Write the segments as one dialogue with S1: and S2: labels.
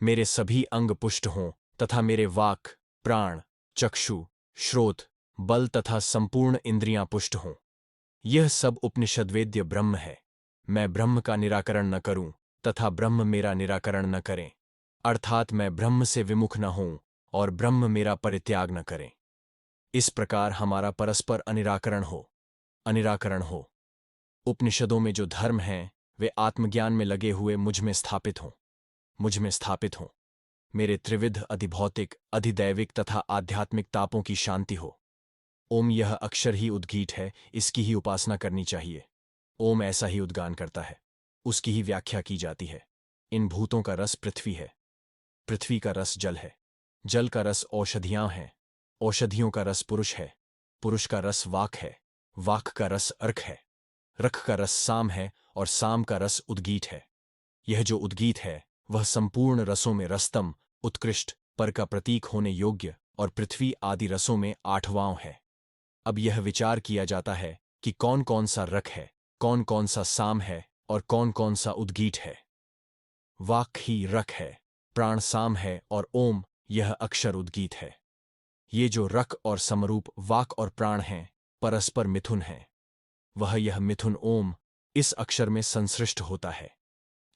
S1: मेरे सभी अंग पुष्ट हों तथा मेरे वाक, प्राण, चक्षु, श्रोत, बल तथा संपूर्ण इंद्रियां पुष्ट हों। यह सब उपनिषद्वेद्य ब्रह्म है। मैं ब्रह्म का निराकरण न करूं तथा ब्रह्म मेरा निराकरण न करें, अर्थात मैं ब्रह्म से विमुख न होऊं और ब्रह्म मेरा परित्याग न करें। इस प्रकार हमारा परस्पर अनिराकरण हो। उपनिषदों में जो धर्म हैं वे आत्मज्ञान में लगे हुए मुझ में स्थापित हों। मेरे त्रिविध अधिभौतिक, अधिदैविक तथा आध्यात्मिक तापों की शांति हो। ओम यह अक्षर ही उद्गीत है, इसकी ही उपासना करनी चाहिए। ओम ऐसा ही उद्गान करता है, उसकी ही व्याख्या की जाती है। इन भूतों का रस पृथ्वी है, पृथ्वी का रस जल है, जल का रस औषधियां हैं, औषधियों का रस पुरुष है, पुरुष का रस वाक है, वाक का रस अर्क है, रख का रस साम है और साम का रस उद्गीत है। यह जो उद्गीत है वह संपूर्ण रसों में रसतम, उत्कृष्ट, पर का प्रतीक होने योग्य और पृथ्वी आदि रसों में आठवां है। अब यह विचार किया जाता है कि कौन कौन सा रख है, कौन कौन सा साम है और कौन कौन सा उद्गीत है। वाक ही रख है, प्राण साम है और ओम यह अक्षर उद्गीत है। ये जो रख और समरूप वाक और प्राण हैं परस्पर मिथुन हैं। वह यह मिथुन ओम इस अक्षर में संसृष्ट होता है।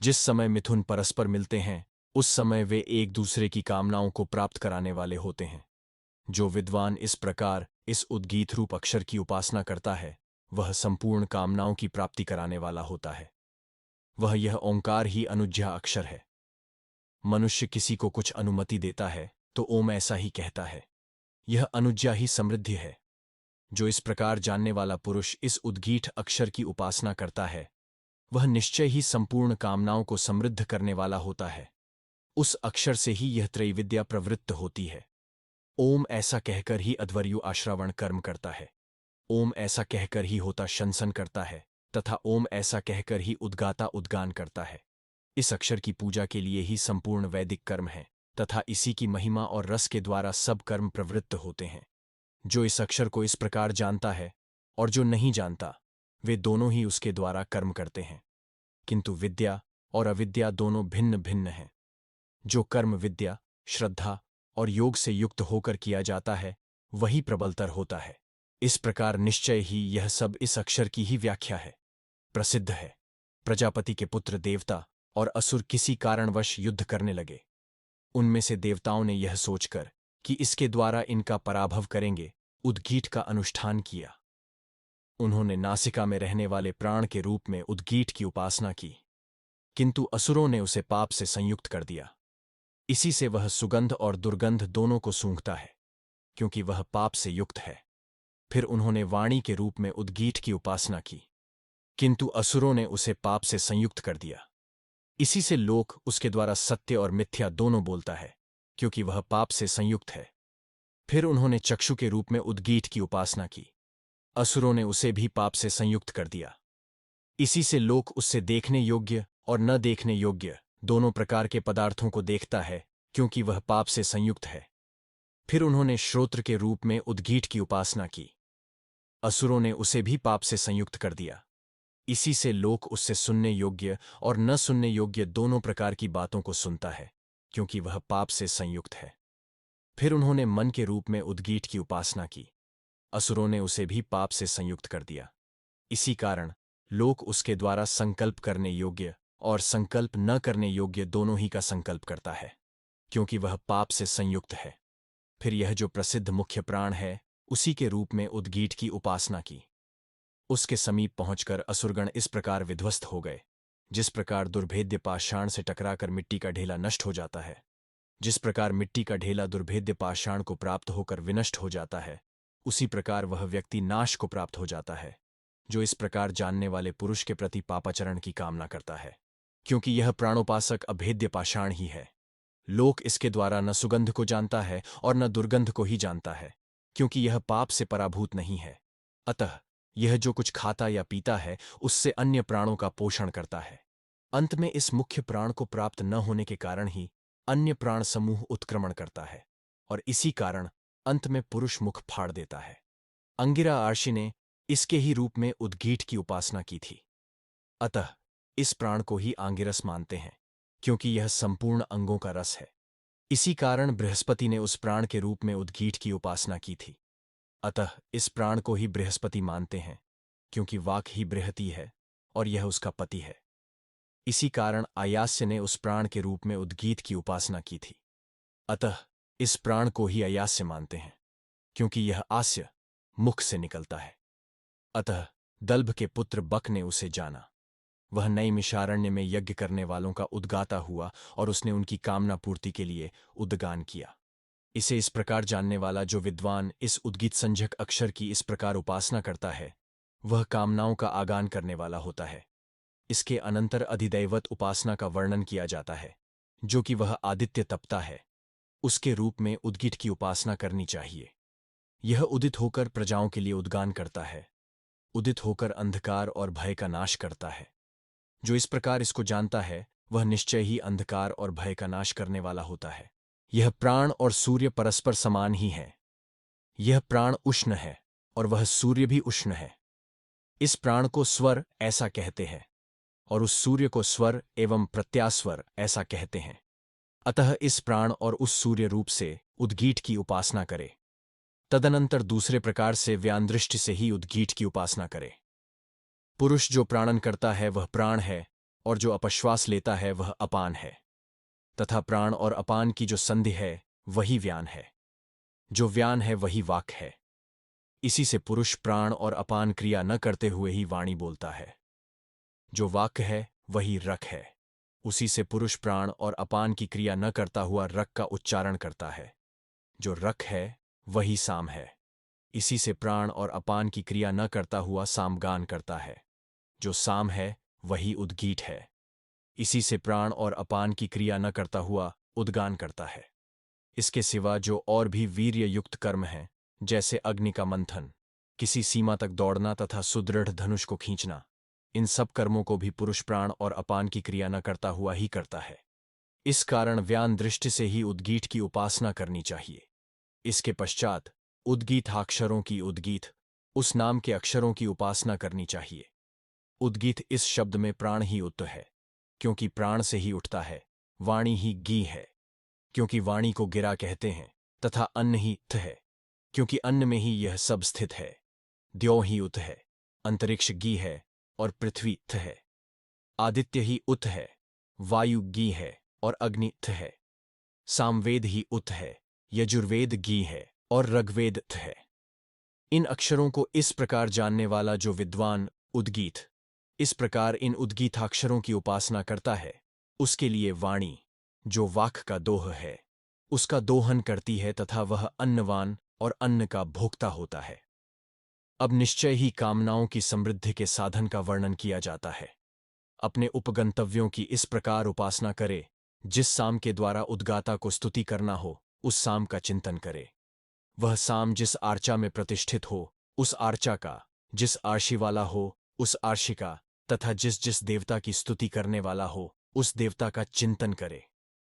S1: जिस समय मिथुन परस्पर मिलते हैं उस समय वे एक दूसरे की कामनाओं को प्राप्त कराने वाले होते हैं। जो विद्वान इस प्रकार इस उद्गीत रूप अक्षर की उपासना करता है वह संपूर्ण कामनाओं की प्राप्ति कराने वाला होता है। वह यह ओंकार ही अनुज्ञा अक्षर है। मनुष्य किसी को कुछ अनुमति देता है तो ओम ऐसा ही कहता है। यह अनुज्ञा ही समृद्धि है। जो इस प्रकार जानने वाला पुरुष इस उद्गीत अक्षर की उपासना करता है वह निश्चय ही संपूर्ण कामनाओं को समृद्ध करने वाला होता है। उस अक्षर से ही यह त्रैविद्या प्रवृत्त होती है। ओम ऐसा कहकर ही अध्वर्यु आश्रवण कर्म करता है। ओम ऐसा कहकर ही होता शंसन करता है तथा ओम ऐसा कहकर ही उद्गाता उद्गान करता है। इस अक्षर की पूजा के लिए ही संपूर्ण वैदिक कर्म है तथा इसी की महिमा और रस के द्वारा सब कर्म प्रवृत्त होते हैं। जो इस अक्षर को इस प्रकार जानता है और जो नहीं जानता वे दोनों ही उसके द्वारा कर्म करते हैं, किंतु विद्या और अविद्या दोनों भिन्न भिन्न हैं। जो कर्म विद्या, श्रद्धा और योग से युक्त होकर किया जाता है वही प्रबलतर होता है। इस प्रकार निश्चय ही यह सब इस अक्षर की ही व्याख्या है, प्रसिद्ध है। प्रजापति के पुत्र देवता और असुर किसी कारणवश युद्ध करने लगे। उनमें से देवताओं ने यह सोचकर कि इसके द्वारा इनका पराभव करेंगे उद्गीत का अनुष्ठान किया। उन्होंने नासिका में रहने वाले प्राण के रूप में उद्गीत की उपासना की, किंतु असुरों ने उसे पाप से संयुक्त कर दिया। इसी से वह सुगंध और दुर्गंध दोनों को सूंघता है, क्योंकि वह पाप से युक्त है। फिर उन्होंने वाणी के रूप में उद्गीत की उपासना की, किंतु असुरों ने उसे पाप से संयुक्त कर दिया। इसी से लोक उसके द्वारा सत्य और मिथ्या दोनों बोलता है, क्योंकि वह पाप से संयुक्त है। फिर उन्होंने चक्षु के रूप में उद्गीत की उपासना की। असुरों ने उसे भी पाप से संयुक्त कर दिया। इसी से लोक उससे देखने योग्य और न देखने योग्य दोनों प्रकार के पदार्थों को देखता है, क्योंकि वह पाप से संयुक्त है। फिर उन्होंने श्रोत्र के रूप में उद्गीत की उपासना की। असुरों ने उसे भी पाप से संयुक्त कर दिया। इसी से लोक उससे सुनने योग्य और न सुनने योग्य दोनों प्रकार की बातों को सुनता है, क्योंकि वह पाप से संयुक्त है। फिर उन्होंने मन के रूप में उद्गीत की उपासना की। असुरों ने उसे भी पाप से संयुक्त कर दिया। इसी कारण लोक उसके द्वारा संकल्प करने योग्य और संकल्प न करने योग्य दोनों ही का संकल्प करता है, क्योंकि वह पाप से संयुक्त है। फिर यह जो प्रसिद्ध मुख्य प्राण है उसी के रूप में उद्गीत की उपासना की। उसके समीप पहुंचकर असुरगण इस प्रकार विध्वस्त हो गए, जिस प्रकार दुर्भेद्य पाषाण से टकराकर मिट्टी का ढेला नष्ट हो जाता है। जिस प्रकार मिट्टी का ढेला दुर्भेद्य पाषाण को प्राप्त होकर विनष्ट हो जाता है, उसी प्रकार वह व्यक्ति नाश को प्राप्त हो जाता है, जो इस प्रकार जानने वाले पुरुष के प्रति पापाचरण की कामना करता है, क्योंकि यह प्राणोपासक अभेद्य पाषाण ही है। लोक इसके द्वारा न सुगंध को जानता है और न दुर्गंध को ही जानता है, क्योंकि यह पाप से पराभूत नहीं है। अतः यह जो कुछ खाता या पीता है उससे अन्य प्राणों का पोषण करता है। अंत में इस मुख्य प्राण को प्राप्त न होने के कारण ही अन्य प्राण समूह उत्क्रमण करता है, और इसी कारण अंत में पुरुष मुख फाड़ देता है। अंगिरा आर्षि ने इसके ही रूप में उद्गीत की उपासना की थी। अतः इस प्राण को ही आंगिरस मानते हैं। क्योंकि यह संपूर्ण अंगों का रस है। इसी कारण बृहस्पति ने उस प्राण के रूप में उद्गीठ की उपासना की थी। अतः इस प्राण को ही बृहस्पति मानते हैं, क्योंकि वाक ही बृहति है और यह उसका पति है। इसी कारण आयास्य ने उस प्राण के रूप में उद्गीत की उपासना की थी। अतः इस प्राण को ही अयास्य मानते हैं, क्योंकि यह आस्य मुख से निकलता है। अतः दल्भ के पुत्र बक ने उसे जाना। वह नैमिषारण्य में यज्ञ करने वालों का उद्गाता हुआ और उसने उनकी कामना पूर्ति के लिए उद्गान किया। इसे इस प्रकार जानने वाला जो विद्वान इस उद्गीत संज्ञक अक्षर की इस प्रकार उपासना करता है, वह कामनाओं का आगान करने वाला होता है। इसके अनंतर अधिदैवत उपासना का वर्णन किया जाता है, जो कि वह आदित्य तपता है, उसके रूप में उद्गीत की उपासना करनी चाहिए। यह उदित होकर प्रजाओं के लिए उद्गान करता है, उदित होकर अंधकार और भय का नाश करता है। जो इस प्रकार इसको जानता है, वह निश्चय ही अंधकार और भय का नाश करने वाला होता है। यह प्राण और सूर्य परस्पर समान ही हैं। यह प्राण उष्ण है और वह सूर्य भी उष्ण है। इस प्राण को स्वर ऐसा कहते हैं और उस सूर्य को स्वर एवं प्रत्यास्वर ऐसा कहते हैं। अतः इस प्राण और उस सूर्य रूप से उद्गीठ की उपासना करे। तदनंतर दूसरे प्रकार से व्यानदृष्टि से ही उद्गीठ की उपासना करे। पुरुष जो प्राणन करता है वह प्राण है, और जो अपश्वास लेता है वह अपान है। तथा प्राण और अपान की जो संधि है वही व्यान है। जो व्यान है वही वाक है। इसी से पुरुष प्राण और अपान क्रिया न करते हुए ही वाणी बोलता है। जो वाक्य है वही रक है। उसी से पुरुष प्राण और अपान की क्रिया न करता हुआ रक का उच्चारण करता है। जो रक है वही साम है। इसी से प्राण और अपान की क्रिया न करता हुआ सामगान करता है। जो साम है वही उद्गीठ है। इसी से प्राण और अपान की क्रिया न करता हुआ उद्गान करता है। इसके सिवा जो और भी वीर्य युक्त कर्म हैं, जैसे अग्नि का मंथन, किसी सीमा तक दौड़ना तथा सुदृढ़ धनुष को खींचना, इन सब कर्मों को भी पुरुष प्राण और अपान की क्रिया न करता हुआ ही करता है। इस कारण व्यान दृष्टि से ही उद्गीठ की उपासना करनी चाहिए। इसके पश्चात उद्गीताक्षरों की उद्गीत उस नाम के अक्षरों की उपासना करनी चाहिए। उद्गीत इस शब्द में प्राण ही उत है, क्योंकि प्राण से ही उठता है। वाणी ही गी है, क्योंकि वाणी को गिरा कहते हैं, तथा अन्न ही थ है, क्योंकि अन्न में ही यह सब स्थित है। द्यो ही उत है, अंतरिक्ष गी है और पृथ्वी थ है। आदित्य ही उत है, वायु गी है और अग्नि थ है। सामवेद ही उत है, यजुर्वेद गी है और ऋग्वेद थ है। इन अक्षरों को इस प्रकार जानने वाला जो विद्वान उद्गीत इस प्रकार इन उद्गीताक्षरों की उपासना करता है, उसके लिए वाणी, जो वाक का दोह है, उसका दोहन करती है तथा वह अन्नवान और अन्न का भोक्ता होता है। अब निश्चय ही कामनाओं की समृद्धि के साधन का वर्णन किया जाता है। अपने उपगंतव्यों की इस प्रकार उपासना करे, जिस साम के द्वारा उद्गाता को स्तुति करना हो, उस साम का चिंतन करे। वह साम जिस आर्चा में प्रतिष्ठित हो, उस आर्चा का, जिस आर्षि वाला हो, उस आर्षि का, तथा जिस जिस देवता की स्तुति करने वाला हो, उस देवता का चिंतन करे।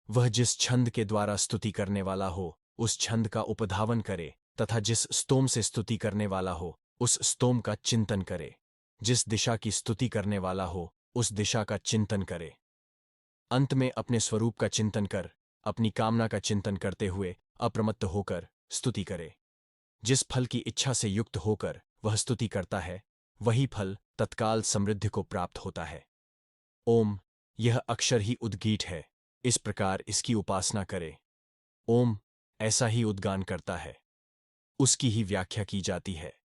S1: वह जिस छंद के द्वारा स्तुति करने वाला हो, उस छंद का उपधावन करे, तथा जिस स्तोम से स्तुति करने वाला हो, उस स्तोम का चिंतन करे। जिस दिशा की स्तुति करने वाला हो, उस दिशा का चिंतन करे। अंत में अपने स्वरूप का चिंतन कर, अपनी कामना का चिंतन करते हुए अप्रमत्त होकर स्तुति करे। जिस फल की इच्छा से युक्त होकर वह स्तुति करता है, वही फल तत्काल समृद्धि को प्राप्त होता है। ओम, यह अक्षर ही उद्गीठ है, इस प्रकार इसकी उपासना करे। ओम ऐसा ही उद्गान करता है, उसकी ही व्याख्या की जाती है।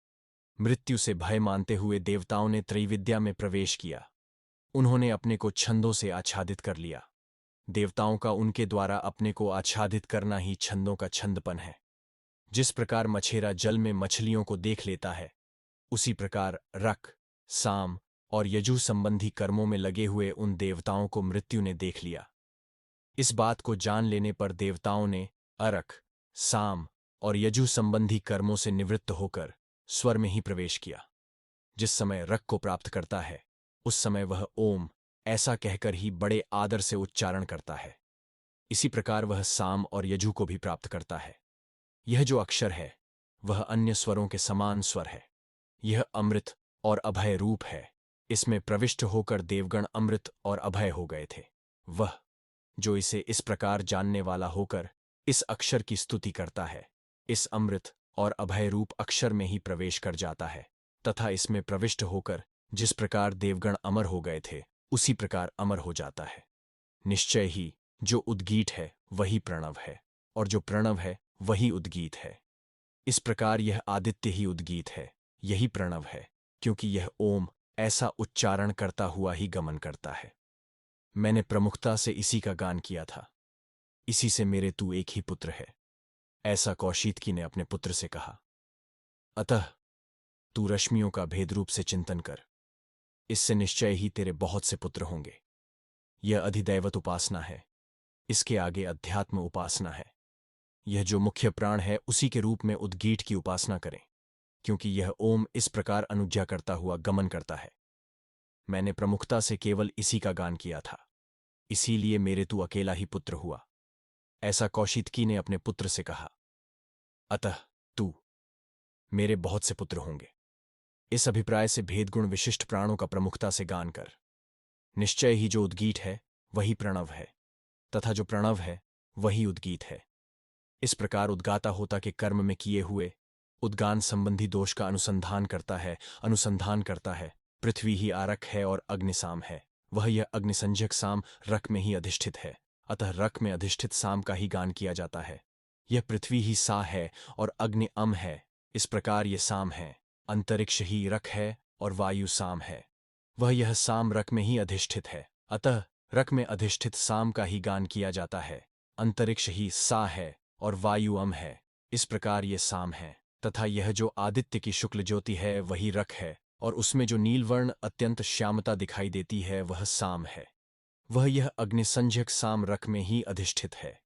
S1: मृत्यु से भय मानते हुए देवताओं ने त्रैविद्या में प्रवेश किया। उन्होंने अपने को छंदों से आच्छादित कर लिया। देवताओं का उनके द्वारा अपने को आच्छादित करना ही छंदों का छंदपन है। जिस प्रकार मछेरा जल में मछलियों को देख लेता है, उसी प्रकार रक, साम और यजु संबंधी कर्मों में लगे हुए उन देवताओं को मृत्यु ने देख लिया। इस बात को जान लेने पर देवताओं ने अरक, साम और यजु संबंधी कर्मों से निवृत्त होकर स्वर में ही प्रवेश किया। जिस समय रक को प्राप्त करता है, उस समय वह ओम ऐसा कहकर ही बड़े आदर से उच्चारण करता है। इसी प्रकार वह साम और यजु को भी प्राप्त करता है। यह जो अक्षर है, वह अन्य स्वरों के समान स्वर है। यह अमृत और अभय रूप है। इसमें प्रविष्ट होकर देवगण अमृत और अभय हो गए थे। वह जो इसे इस प्रकार जानने वाला होकर इस अक्षर की स्तुति करता है, इस अमृत और अभय रूप अक्षर में ही प्रवेश कर जाता है तथा इसमें प्रविष्ट होकर जिस प्रकार देवगण अमर हो गए थे उसी प्रकार अमर हो जाता है। निश्चय ही जो उद्गीत है वही प्रणव है और जो प्रणव है वही उद्गीत है। इस प्रकार यह आदित्य ही उद्गीत है, यही प्रणव है, क्योंकि यह ओम ऐसा उच्चारण करता हुआ ही गमन करता है। मैंने प्रमुखता से इसी का गान किया था। इसी से मेरे तू एक ही पुत्र है, ऐसा कौशिकी ने अपने पुत्र से कहा। अतः तू रश्मियों का भेद रूप से चिंतन कर, इससे निश्चय ही तेरे बहुत से पुत्र होंगे। यह अधिदैवत उपासना है, इसके आगे अध्यात्म उपासना है। यह जो मुख्य प्राण है उसी के रूप में उद्गीत की उपासना करें, क्योंकि यह ओम इस प्रकार अनुज्ञा करता हुआ गमन करता है। मैंने प्रमुखता से केवल इसी का गान किया था, इसीलिए मेरे तू अकेला ही पुत्र हुआ, ऐसा कौशिकी ने अपने पुत्र से कहा। अतः तू मेरे बहुत से पुत्र होंगे। इस अभिप्राय से भेदगुण विशिष्ट प्राणों का प्रमुखता से गान कर। निश्चय ही जो उद्गीत है वही प्रणव है तथा जो प्रणव है वही उद्गीत है। इस प्रकार उद्गाता होता के कर्म में किए हुए उद्गान संबंधी दोष का अनुसंधान करता है। पृथ्वी ही आरक है और अग्निसाम है, वह यह अग्निसंज्ञक साम रक में ही अधिष्ठित है, अतः रक में अधिष्ठित साम का ही गान किया जाता है। यह पृथ्वी ही सा है और अग्नि अम है, इस प्रकार ये साम है। अंतरिक्ष ही रक है और वायु साम है, वह यह साम रक में ही अधिष्ठित है, अतः रक में अधिष्ठित साम का ही गान किया जाता है। अंतरिक्ष ही सा है और वायु अम है, इस प्रकार ये साम है। तथा यह जो आदित्य की शुक्ल ज्योति है वही रक है और उसमें जो नीलवर्ण अत्यंत श्यामता दिखाई देती है वह साम है, वह यह अग्निसंज्ञक साम रक में ही अधिष्ठित है,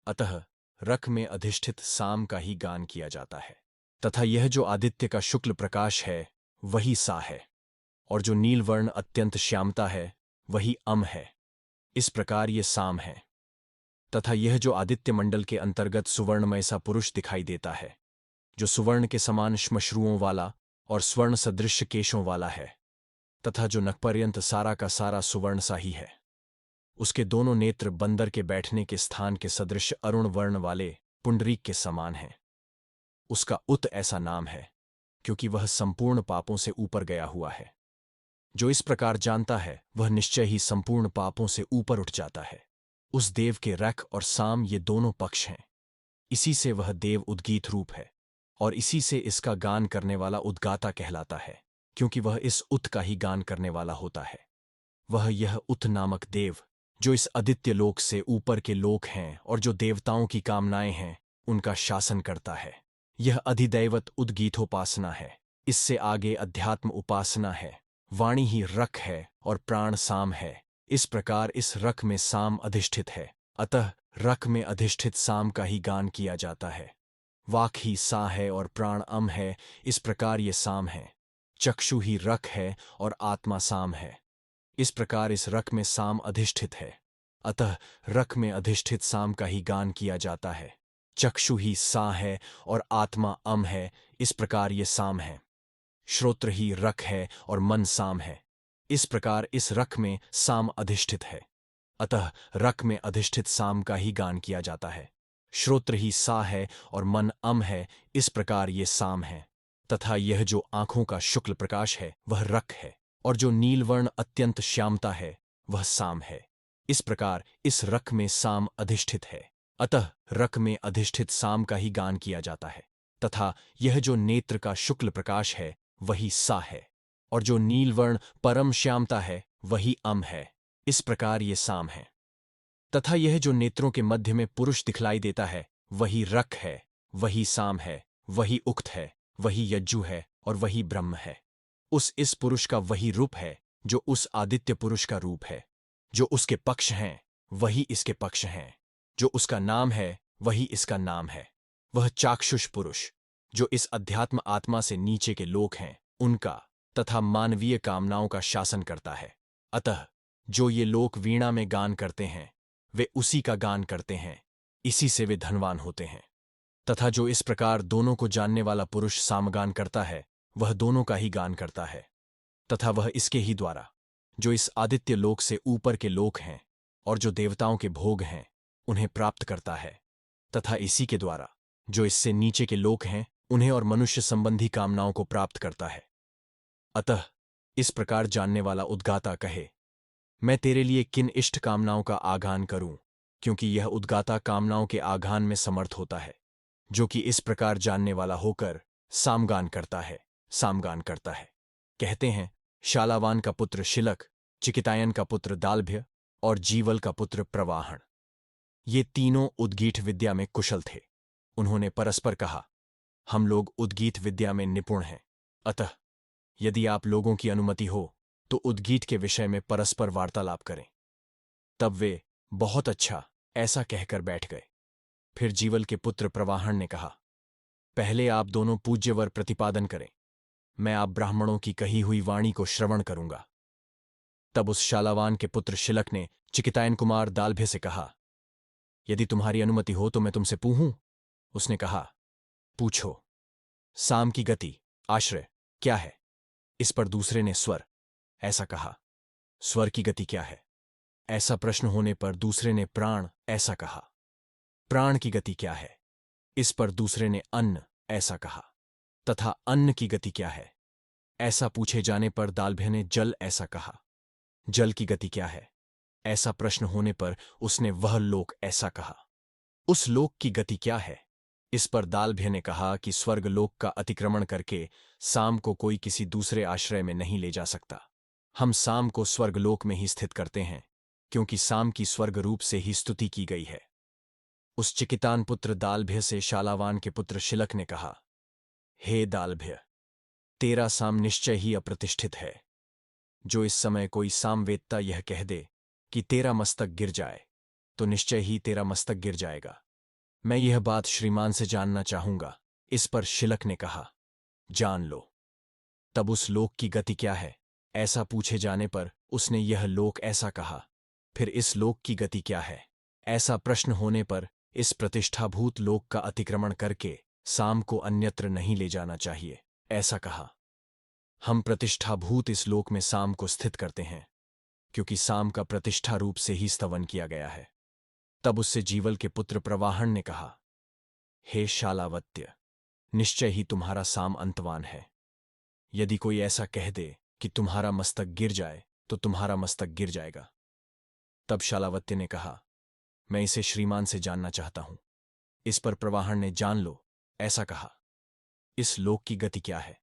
S1: अतः रक में अधिष्ठित साम का ही गान किया जाता है। तथा यह जो आदित्य का शुक्ल प्रकाश है वही सा है और जो नीलवर्ण अत्यंत श्यामता है वही अम है, इस प्रकार ये साम है। तथा यह जो आदित्य मंडल के अंतर्गत सुवर्णमय सा पुरुष दिखाई देता है, जो सुवर्ण के समान श्मश्रुओं वाला और स्वर्ण सदृश केशों वाला है तथा जो नखपर्यंत सारा का सारा सुवर्ण सा ही है, उसके दोनों नेत्र बंदर के बैठने के स्थान के सदृश अरुण वर्ण वाले पुंडरीक के समान हैं। उसका उत ऐसा नाम है क्योंकि वह संपूर्ण पापों से ऊपर गया हुआ है। जो इस प्रकार जानता है वह निश्चय ही संपूर्ण पापों से ऊपर उठ जाता है। उस देव के रख और साम ये दोनों पक्ष हैं, इसी से वह देव उद्गीत रूप है और इसी से इसका गान करने वाला उद्गाता कहलाता है, क्योंकि वह इस उत का ही गान करने वाला होता है। वह यह उत नामक देव जो इस आदित्य लोक से ऊपर के लोक हैं और जो देवताओं की कामनाएं हैं उनका शासन करता है। यह अधिदैवत उद्गीतोपासना है। इससे आगे अध्यात्म उपासना है। वाणी ही रख है और प्राण साम है, इस प्रकार इस रख में साम अधिष्ठित है, अतः रख में अधिष्ठित साम का ही गान किया जाता है। वाक ही सा है और प्राण अम है, इस प्रकार ये साम है। चक्षु ही रख है और आत्मा साम है, इस प्रकार इस रख में साम अधिष्ठित है, अतः रख में अधिष्ठित साम का ही गान किया जाता है। चक्षु ही सा है और आत्मा अम है, इस प्रकार ये साम है। श्रोत्र ही रख है और मन साम है, इस प्रकार इस रख में साम अधिष्ठित है, अतः रख में अधिष्ठित साम का ही गान किया जाता है। श्रोत्र ही सा है और मन अम है, इस प्रकार ये साम है। तथा यह जो आंखों का शुक्ल प्रकाश है वह रख है और जो नीलवर्ण अत्यंत श्यामता है वह साम है, इस प्रकार इस रख में साम अधिष्ठित है, अतः रख में अधिष्ठित साम का ही गान किया जाता है। तथा यह जो नेत्र का शुक्ल प्रकाश है वही सा है और जो नीलवर्ण परम श्यामता है वही अम है, इस प्रकार ये साम है। तथा यह जो नेत्रों के मध्य में पुरुष दिखलाई देता है वही रख है, वही साम है, वही उक्त है, वही यज्जु है और वही ब्रह्म है। इस पुरुष का वही रूप है जो उस आदित्य पुरुष का रूप है। जो उसके पक्ष हैं वही इसके पक्ष हैं, जो उसका नाम है वही इसका नाम है। वह चाक्षुष पुरुष जो इस अध्यात्म आत्मा से नीचे के लोक हैं उनका तथा मानवीय कामनाओं का शासन करता है। अतः जो ये लोक वीणा में गान करते हैं वे उसी का गान करते हैं, इसी से वे धनवान होते हैं। तथा जो इस प्रकार दोनों को जानने वाला पुरुष सामगान करता है वह दोनों का ही गान करता है। तथा वह इसके ही द्वारा जो इस आदित्य लोक से ऊपर के लोक हैं और जो देवताओं के भोग हैं उन्हें प्राप्त करता है, तथा इसी के द्वारा जो इससे नीचे के लोक हैं उन्हें और मनुष्य संबंधी कामनाओं को प्राप्त करता है। अतः इस प्रकार जानने वाला उद्गाता कहे, मैं तेरे लिए किन इष्ट कामनाओं का आगान करूं, क्योंकि यह उद्गाता कामनाओं के आगान में समर्थ होता है, जो कि इस प्रकार जानने वाला होकर सामगान करता है, सामगान करता है। कहते हैं, शालावान का पुत्र शिलक, चिकितायन का पुत्र दालभ्य और जीवल का पुत्र प्रवाहण, ये तीनों उद्गीत विद्या में कुशल थे। उन्होंने परस्पर कहा, हम लोग उद्गीत विद्या में निपुण हैं, अतः यदि आप लोगों की अनुमति हो तो उद्गीत के विषय में परस्पर वार्तालाप करें। तब वे बहुत अच्छा ऐसा कहकर बैठ गए। फिर जीवल के पुत्र प्रवाहण ने कहा, पहले आप दोनों पूज्यवर प्रतिपादन करें, मैं आप ब्राह्मणों की कही हुई वाणी को श्रवण करूंगा। तब उस शालावान के पुत्र शिलक ने चिकितायन कुमार दालभ्य से कहा, यदि तुम्हारी अनुमति हो तो मैं तुमसे पूछूं? उसने कहा, पूछो। साम की गति, आश्रय क्या है? इस पर दूसरे ने स्वर ऐसा कहा। स्वर की गति क्या है? ऐसा प्रश्न होने पर दूसरे ने प्राण ऐसा कहा। प्राण की गति क्या है? इस पर दूसरे ने अन्न ऐसा कहा। तथा अन्न की गति क्या है? ऐसा पूछे जाने पर दालभ्य ने जल ऐसा कहा। जल की गति क्या है? ऐसा प्रश्न होने पर उसने वह लोक ऐसा कहा। उस लोक की गति क्या है? इस पर दालभ्य ने कहा कि स्वर्गलोक का अतिक्रमण करके साम को कोई किसी दूसरे आश्रय में नहीं ले जा सकता। हम साम को स्वर्गलोक में ही स्थित करते हैं, क्योंकि साम की स्वर्ग रूप से ही स्तुति की गई है। उस चिकितान पुत्र दालभ्य से शालावान के पुत्र शिलक ने कहा, हे दालभ्य, तेरा साम निश्चय ही अप्रतिष्ठित है। जो इस समय कोई सामवेत्ता यह कह दे कि तेरा मस्तक गिर जाए, तो निश्चय ही तेरा मस्तक गिर जाएगा। मैं यह बात श्रीमान से जानना चाहूंगा। इस पर शिलक ने कहा, जान लो। तब उस लोक की गति क्या है? ऐसा पूछे जाने पर उसने यह लोक ऐसा कहा। फिर इस लोक की गति क्या है? ऐसा प्रश्न होने पर इस प्रतिष्ठाभूत लोक का अतिक्रमण करके साम को अन्यत्र नहीं ले जाना चाहिए, ऐसा कहा। हम प्रतिष्ठाभूत इस लोक में साम को स्थित करते हैं, क्योंकि साम का प्रतिष्ठा रूप से ही स्तवन किया गया है। तब उससे जीवल के पुत्र प्रवाहण ने कहा, हे शालावत्य, निश्चय ही तुम्हारा साम अंतवान है। यदि कोई ऐसा कह दे कि तुम्हारा मस्तक गिर जाए, तो तुम्हारा मस्तक गिर जाएगा। तब शालावत्य ने कहा, मैं इसे श्रीमान से जानना चाहता हूं। इस पर प्रवाहण ने जान लो ऐसा कहा। इस लोक की गति क्या है?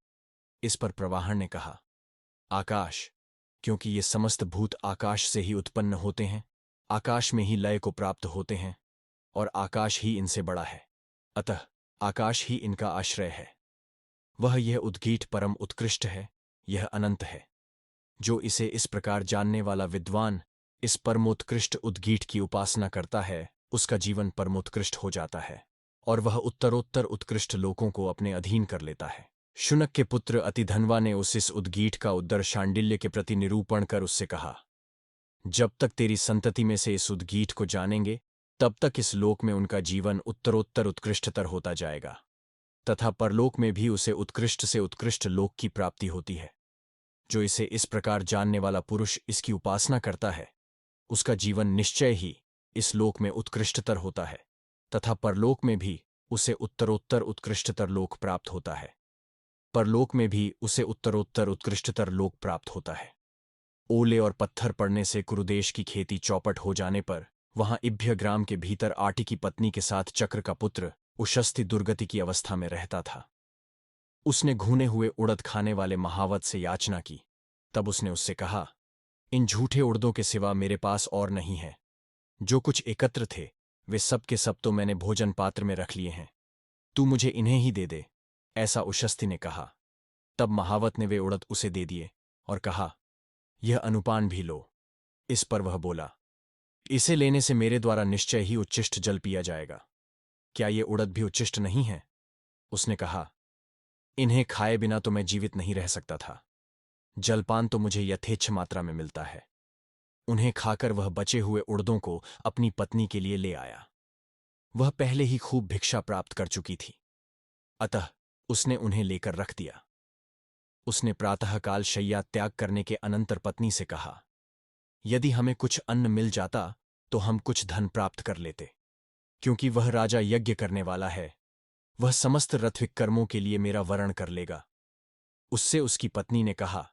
S1: इस पर प्रवाहण ने कहा, आकाश, क्योंकि ये समस्त भूत आकाश से ही उत्पन्न होते हैं, आकाश में ही लय को प्राप्त होते हैं, और आकाश ही इनसे बड़ा है, अतः आकाश ही इनका आश्रय है। वह यह उद्गीत परम उत्कृष्ट है, यह अनंत है। जो इसे इस प्रकार जानने वाला विद्वान इस परमोत्कृष्ट उद्गीत की उपासना करता है, उसका जीवन परमोत्कृष्ट हो जाता है, और वह उत्तरोत्तर उत्कृष्ट लोकों को अपने अधीन कर लेता है। शुनक के पुत्र अतिधनवा ने इस उद्गीत का उद्दर शांडिल्य के प्रति निरूपण कर उससे कहा, जब तक तेरी संतति में से इस उद्गीत को जानेंगे, तब तक इस लोक में उनका जीवन उत्तरोत्तर उत्कृष्टतर होता जाएगा, तथा परलोक में भी उसे उत्कृष्ट से उत्कृष्ट लोक की प्राप्ति होती है। जो इसे इस प्रकार जानने वाला पुरुष इसकी उपासना करता है, उसका जीवन निश्चय ही इस लोक में उत्कृष्टतर होता है, तथा परलोक में भी उसे उत्तरोत्तर उत्कृष्टतर लोक प्राप्त होता है। परलोक में भी उसे उत्तरोत्तर उत्कृष्टतर लोक प्राप्त होता है। ओले और पत्थर पड़ने से कुरुदेश की खेती चौपट हो जाने पर वहां इभ्य ग्राम के भीतर आटी की पत्नी के साथ चक्र का पुत्र उशस्ति दुर्गति की अवस्था में रहता था। उसने घूने हुए उड़द खाने वाले महावत से याचना की। तब उसने उससे कहा, इन झूठे उड़दों के सिवा मेरे पास और नहीं है। जो कुछ एकत्र थे वे सब के सब तो मैंने भोजन पात्र में रख लिए हैं, तू मुझे इन्हें ही दे दे, ऐसा उशस्ति ने कहा। तब महावत ने वे उड़द उसे दे दिए और कहा, यह अनुपान भी लो। इस पर वह बोला, इसे लेने से मेरे द्वारा निश्चय ही उच्छिष्ट जल पिया जाएगा। क्या ये उड़द भी उच्छिष्ट नहीं है? उसने कहा, इन्हें खाए बिना तो मैं जीवित नहीं रह सकता था। जलपान तो मुझे यथेच्छ मात्रा में मिलता है। उन्हें खाकर वह बचे हुए उड़दों को अपनी पत्नी के लिए ले आया। वह पहले ही खूब भिक्षा प्राप्त कर चुकी थी, अतः उसने उन्हें लेकर रख दिया। उसने प्रातःकाल शय्या त्याग करने के अनंतर पत्नी से कहा, यदि हमें कुछ अन्न मिल जाता तो हम कुछ धन प्राप्त कर लेते, क्योंकि वह राजा यज्ञ करने वाला है। वह समस्त रथविक कर्मों के लिए मेरा वरण कर लेगा। उससे उसकी पत्नी ने कहा,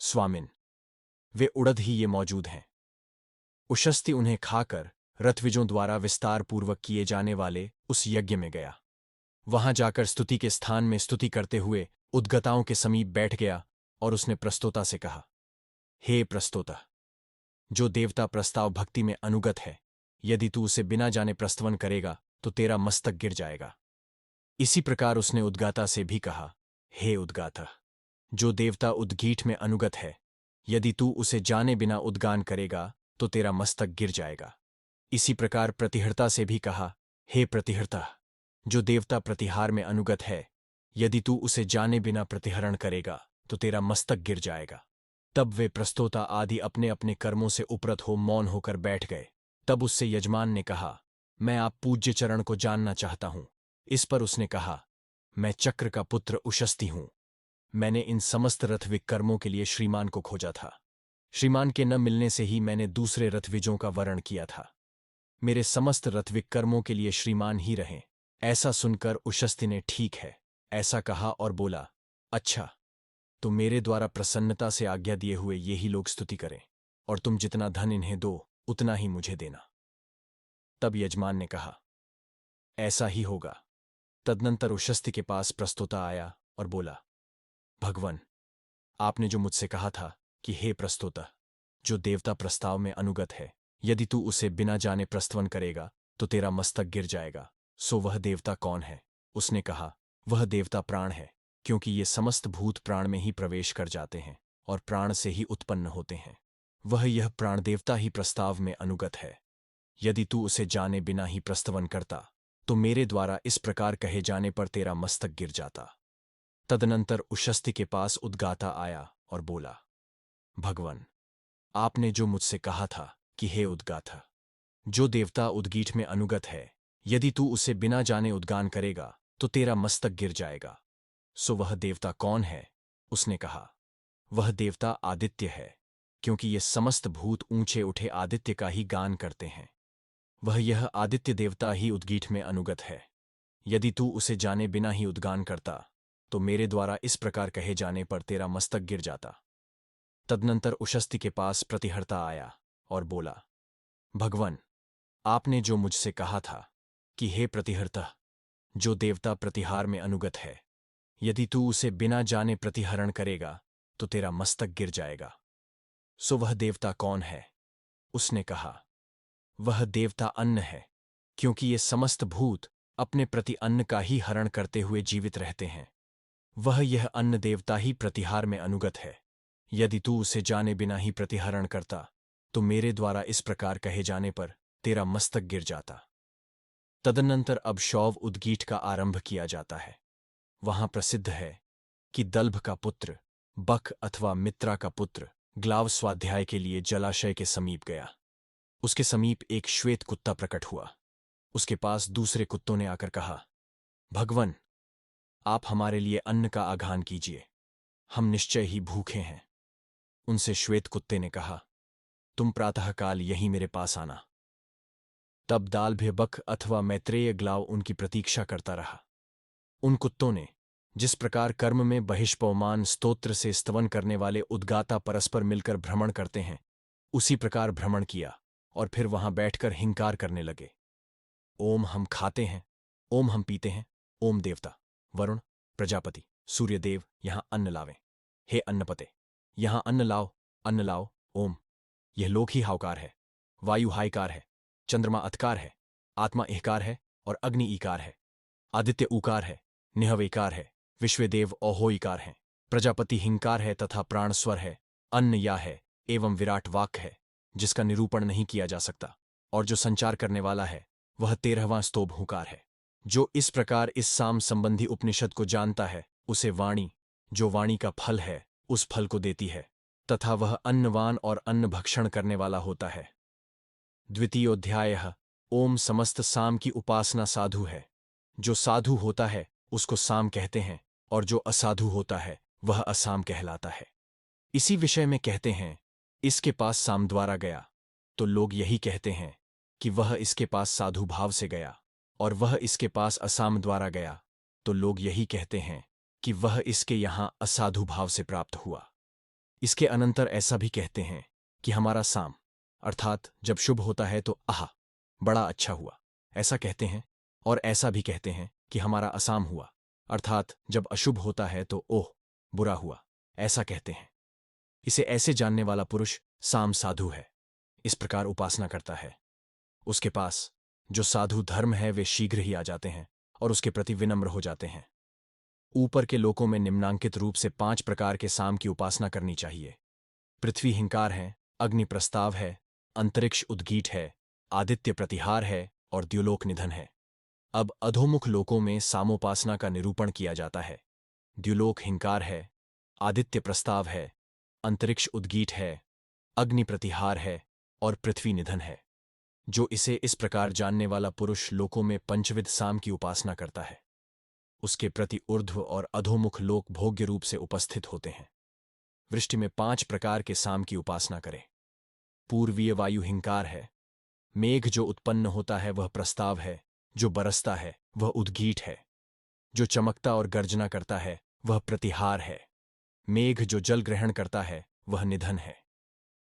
S1: स्वामिन, वे उड़द ही ये मौजूद हैं। उशस्ती उन्हें खाकर रथविजों द्वारा विस्तार पूर्वक किए जाने वाले उस यज्ञ में गया। वहां जाकर स्तुति के स्थान में स्तुति करते हुए उद्गताओं के समीप बैठ गया और उसने प्रस्तोता से कहा, हे प्रस्तोता, जो देवता प्रस्ताव भक्ति में अनुगत है, यदि तू उसे बिना जाने प्रस्तवन करेगा तो तेरा मस्तक गिर जाएगा। इसी प्रकार उसने उद्गाता से भी कहा, हे उद्गाता, जो देवता उद्गीठ में अनुगत है, यदि तू उसे जाने बिना उद्गान करेगा तो तेरा मस्तक गिर जाएगा। इसी प्रकार प्रतिहर्ता से भी कहा, हे प्रतिहर्ता, जो देवता प्रतिहार में अनुगत है, यदि तू उसे जाने बिना प्रतिहरण करेगा तो तेरा मस्तक गिर जाएगा। तब वे प्रस्तोता आदि अपने अपने कर्मों से उपरत हो मौन होकर बैठ गए। तब उससे यजमान ने कहा, मैं आप पूज्य चरण को जानना चाहता हूं। इस पर उसने कहा, मैं चक्र का पुत्र उशस्ती हूं। मैंने इन समस्त रथविक कर्मों के लिए श्रीमान को खोजा था। श्रीमान के न मिलने से ही मैंने दूसरे रथविजों का वरण किया था। मेरे समस्त रथविक कर्मों के लिए श्रीमान ही रहें। ऐसा सुनकर उशस्ती ने ठीक है ऐसा कहा और बोला, अच्छा, तो मेरे द्वारा प्रसन्नता से आज्ञा दिए हुए ये ही लोग स्तुति करें, और तुम जितना धन इन्हें दो उतना ही मुझे देना। तब यजमान ने कहा, ऐसा ही होगा। तदनंतर उशस्ती के पास प्रस्तोता आया और बोला, भगवन, आपने जो मुझसे कहा था कि हे प्रस्तोता, जो देवता प्रस्ताव में अनुगत है, यदि तू उसे बिना जाने प्रस्तवन करेगा तो तेरा मस्तक गिर जाएगा, सो वह देवता कौन है? उसने कहा, वह देवता प्राण है, क्योंकि ये समस्त भूत प्राण में ही प्रवेश कर जाते हैं और प्राण से ही उत्पन्न होते हैं। वह यह प्राण देवता ही प्रस्ताव में अनुगत है। यदि तू उसे जाने बिना ही प्रस्तवन करता तो मेरे द्वारा इस प्रकार कहे जाने पर तेरा मस्तक गिर जाता। तदनंतर उशस्ती के पास उद्गाता आया और बोला, भगवन, आपने जो मुझसे कहा था कि हे उद्गाता, जो देवता उद्गीठ में अनुगत है, यदि तू उसे बिना जाने उद्गान करेगा तो तेरा मस्तक गिर जाएगा, सो वह देवता कौन है? उसने कहा, वह देवता आदित्य है, क्योंकि ये समस्त भूत ऊंचे उठे आदित्य का ही गान करते हैं। वह यह आदित्य देवता ही उद्गीठ में अनुगत है। यदि तू उसे जाने बिना ही उद्गान करता तो मेरे द्वारा इस प्रकार कहे जाने पर तेरा मस्तक गिर जाता। तदनंतर उशस्ती के पास प्रतिहर्ता आया और बोला, भगवन, आपने जो मुझसे कहा था कि हे प्रतिहर्ता, जो देवता प्रतिहार में अनुगत है, यदि तू उसे बिना जाने प्रतिहरण करेगा तो तेरा मस्तक गिर जाएगा, सो वह देवता कौन है? उसने कहा, वह देवता अन्न है, क्योंकि ये समस्त भूत अपने प्रति अन्न का ही हरण करते हुए जीवित रहते हैं। वह यह अन्न देवता ही प्रतिहार में अनुगत है। यदि तू उसे जाने बिना ही प्रतिहरण करता तो मेरे द्वारा इस प्रकार कहे जाने पर तेरा मस्तक गिर जाता। तदनंतर अब शौव उद्गीठ का आरंभ किया जाता है। वहां प्रसिद्ध है कि दल्भ का पुत्र बक अथवा मित्रा का पुत्र ग्लाव स्वाध्याय के लिए जलाशय के समीप गया। उसके समीप एक श्वेत कुत्ता प्रकट हुआ। उसके पास दूसरे कुत्तों ने आकर कहा, भगवन, आप हमारे लिए अन्न का आघान कीजिए, हम निश्चय ही भूखे हैं। उनसे श्वेत कुत्ते ने कहा, तुम प्रातःकाल यहीं मेरे पास आना। तब दाल्भ्य बक अथवा मैत्रेय ग्लाव उनकी प्रतीक्षा करता रहा। उन कुत्तों ने जिस प्रकार कर्म में बहिष्पवमान स्तोत्र से स्तवन करने वाले उद्गाता परस्पर मिलकर भ्रमण करते हैं, उसी प्रकार भ्रमण किया और फिर वहां बैठकर हिंकार करने लगे। ओम हम खाते हैं, ओम हम पीते हैं, ओम देवता, वरुण, प्रजापति, सूर्यदेव यहां अन्न लावें। हे अन्नपते, यहां अन्न लाओ, अन्न लाओ, ओम। यह लोक ही हावकार है, वायु हायकार है, चंद्रमा अतकार है, आत्मा एहकार है और अग्नि ईकार है, आदित्य ऊकार है, निहवेकार है, विश्वदेव ओहोईकार हैं, प्रजापति हिंकार है तथा प्राण स्वर है, अन्न या है एवं विराट वाक्य है, जिसका निरूपण नहीं किया जा सकता, और जो संचार करने वाला है वह 13वां स्तोभ हुकार है। जो इस प्रकार इस साम संबंधी उपनिषद को जानता है, उसे वाणी, जो वाणी का फल है, उस फल को देती है, तथा वह अन्नवान और अन्न भक्षण करने वाला होता है। द्वितीयोध्यायः ओम समस्त साम की उपासना साधु है। जो साधु होता है उसको साम कहते हैं, और जो असाधु होता है वह असाम कहलाता है। इसी विषय में कहते हैं, इसके पास साम द्वारा गया। तो लोग यही कहते हैं कि वह इसके पास साधु भाव से गया, और वह इसके पास असाम द्वारा गया, तो लोग यही कहते हैं कि वह इसके यहाँ असाधु भाव से प्राप्त हुआ। इसके अनंतर ऐसा भी कहते हैं कि हमारा साम अर्थात जब शुभ होता है तो आह बड़ा अच्छा हुआ, ऐसा कहते हैं। और ऐसा भी कहते हैं कि हमारा असाम हुआ, अर्थात जब अशुभ होता है तो ओह बुरा हुआ, ऐसा कहते हैं। इसे ऐसे जानने वाला पुरुष साम साधु है, इस प्रकार उपासना करता है। उसके पास जो साधु धर्म है वे शीघ्र ही आ जाते हैं और उसके प्रति विनम्र हो जाते हैं। ऊपर के लोकों में निम्नांकित रूप से 5 प्रकार के साम की उपासना करनी चाहिए। पृथ्वी हिंकार है, अग्नि प्रस्ताव है, अंतरिक्ष उद्गीत है, आदित्य प्रतिहार है और द्युलोक निधन है। अब अधोमुख लोकों में सामोपासना का निरूपण किया जाता है। द्युलोक हिंकार है, आदित्य प्रस्ताव है, अंतरिक्ष उद्गीत है, अग्नि प्रतिहार है और पृथ्वी निधन है। जो इसे इस प्रकार जानने वाला पुरुष लोकों में पंचविध साम की उपासना करता है, उसके प्रति ऊर्ध्व और अधोमुख लोक भोग्य रूप से उपस्थित होते हैं। वृष्टि में 5 प्रकार के साम की उपासना करें। पूर्वीय वायु हिंकार है, मेघ जो उत्पन्न होता है वह प्रस्ताव है, जो बरसता है वह उद्गीत है, जो चमकता और गर्जना करता है वह प्रतिहार है, मेघ जो जल ग्रहण करता है वह निधन है।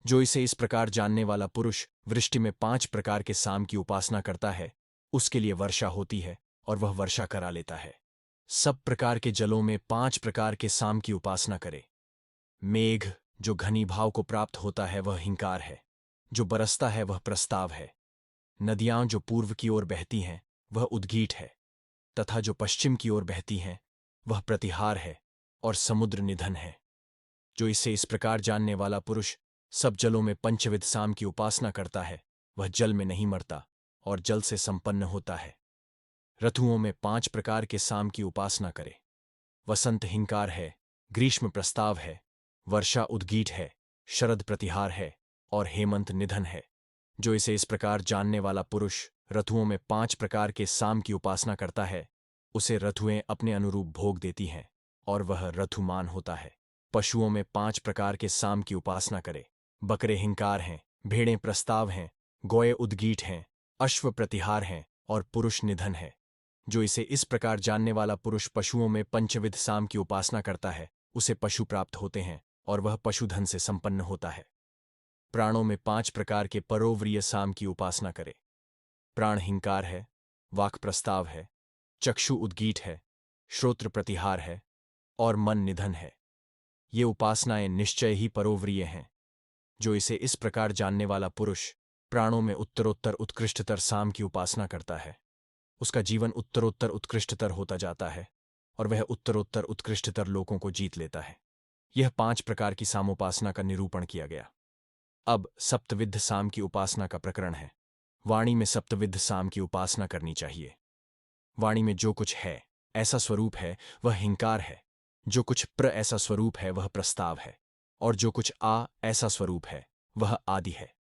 S1: जो इसे इस प्रकार जानने वाला पुरुष वृष्टि में 5 प्रकार के साम की उपासना करता है, उसके लिए वर्षा होती है और वह वर्षा करा लेता है। सब प्रकार के जलों में 5 प्रकार के साम की उपासना करे। मेघ जो घनीभाव को प्राप्त होता है वह हिंकार है, जो बरसता है वह प्रस्ताव है, नदियां जो पूर्व की ओर बहती हैं वह उद्गीत है, तथा जो पश्चिम की ओर बहती हैं वह प्रतिहार है और समुद्र निधन है। जो इसे इस प्रकार जानने वाला पुरुष सब जलों में पंचविध साम की उपासना करता है, वह जल में नहीं मरता और जल से संपन्न होता है। ऋतुओं में 5 प्रकार के साम की उपासना करे। वसंत हिंकार है, ग्रीष्म प्रस्ताव है, वर्षा उद्गीत है, शरद प्रतिहार है और हेमंत निधन है। जो इसे इस प्रकार जानने वाला पुरुष ऋतुओं में 5 प्रकार के साम की उपासना करता है, उसे ऋतुएं अपने अनुरूप भोग देती हैं और वह ऋतुमान होता है। पशुओं में 5 प्रकार के साम की उपासना करे। बकरे हिंकार हैं, भेड़ें प्रस्ताव हैं, गौए उद्गीत हैं, अश्व प्रतिहार हैं और पुरुष निधन है। जो इसे इस प्रकार जानने वाला पुरुष पशुओं में पंचविध साम की उपासना करता है, उसे पशु प्राप्त होते हैं और वह पशुधन से संपन्न होता है। प्राणों में 5 प्रकार के परोव्रिय साम की उपासना करे। प्राण हिंकार है, वाक् प्रस्ताव है, चक्षु उद्गीत है, श्रोत्र प्रतिहार है और मन निधन है। ये उपासनाएं निश्चय ही परोव्रिय हैं। जो इसे इस प्रकार जानने वाला पुरुष प्राणों में उत्तरोत्तर उत्कृष्टतर साम की उपासना करता है, उसका जीवन उत्तरोत्तर उत्कृष्टतर होता जाता है और वह उत्तरोत्तर उत्कृष्टतर लोकों को जीत लेता है। यह 5 प्रकार की सामोपासना का निरूपण किया गया। अब सप्तविध साम की उपासना का प्रकरण है। वाणी में सप्तविध साम की उपासना करनी चाहिए। वाणी में जो कुछ है ऐसा स्वरूप है वह हिंकार है, जो कुछ प्र ऐसा स्वरूप है वह प्रस्ताव है, और जो कुछ आ ऐसा स्वरूप है वह आदि है।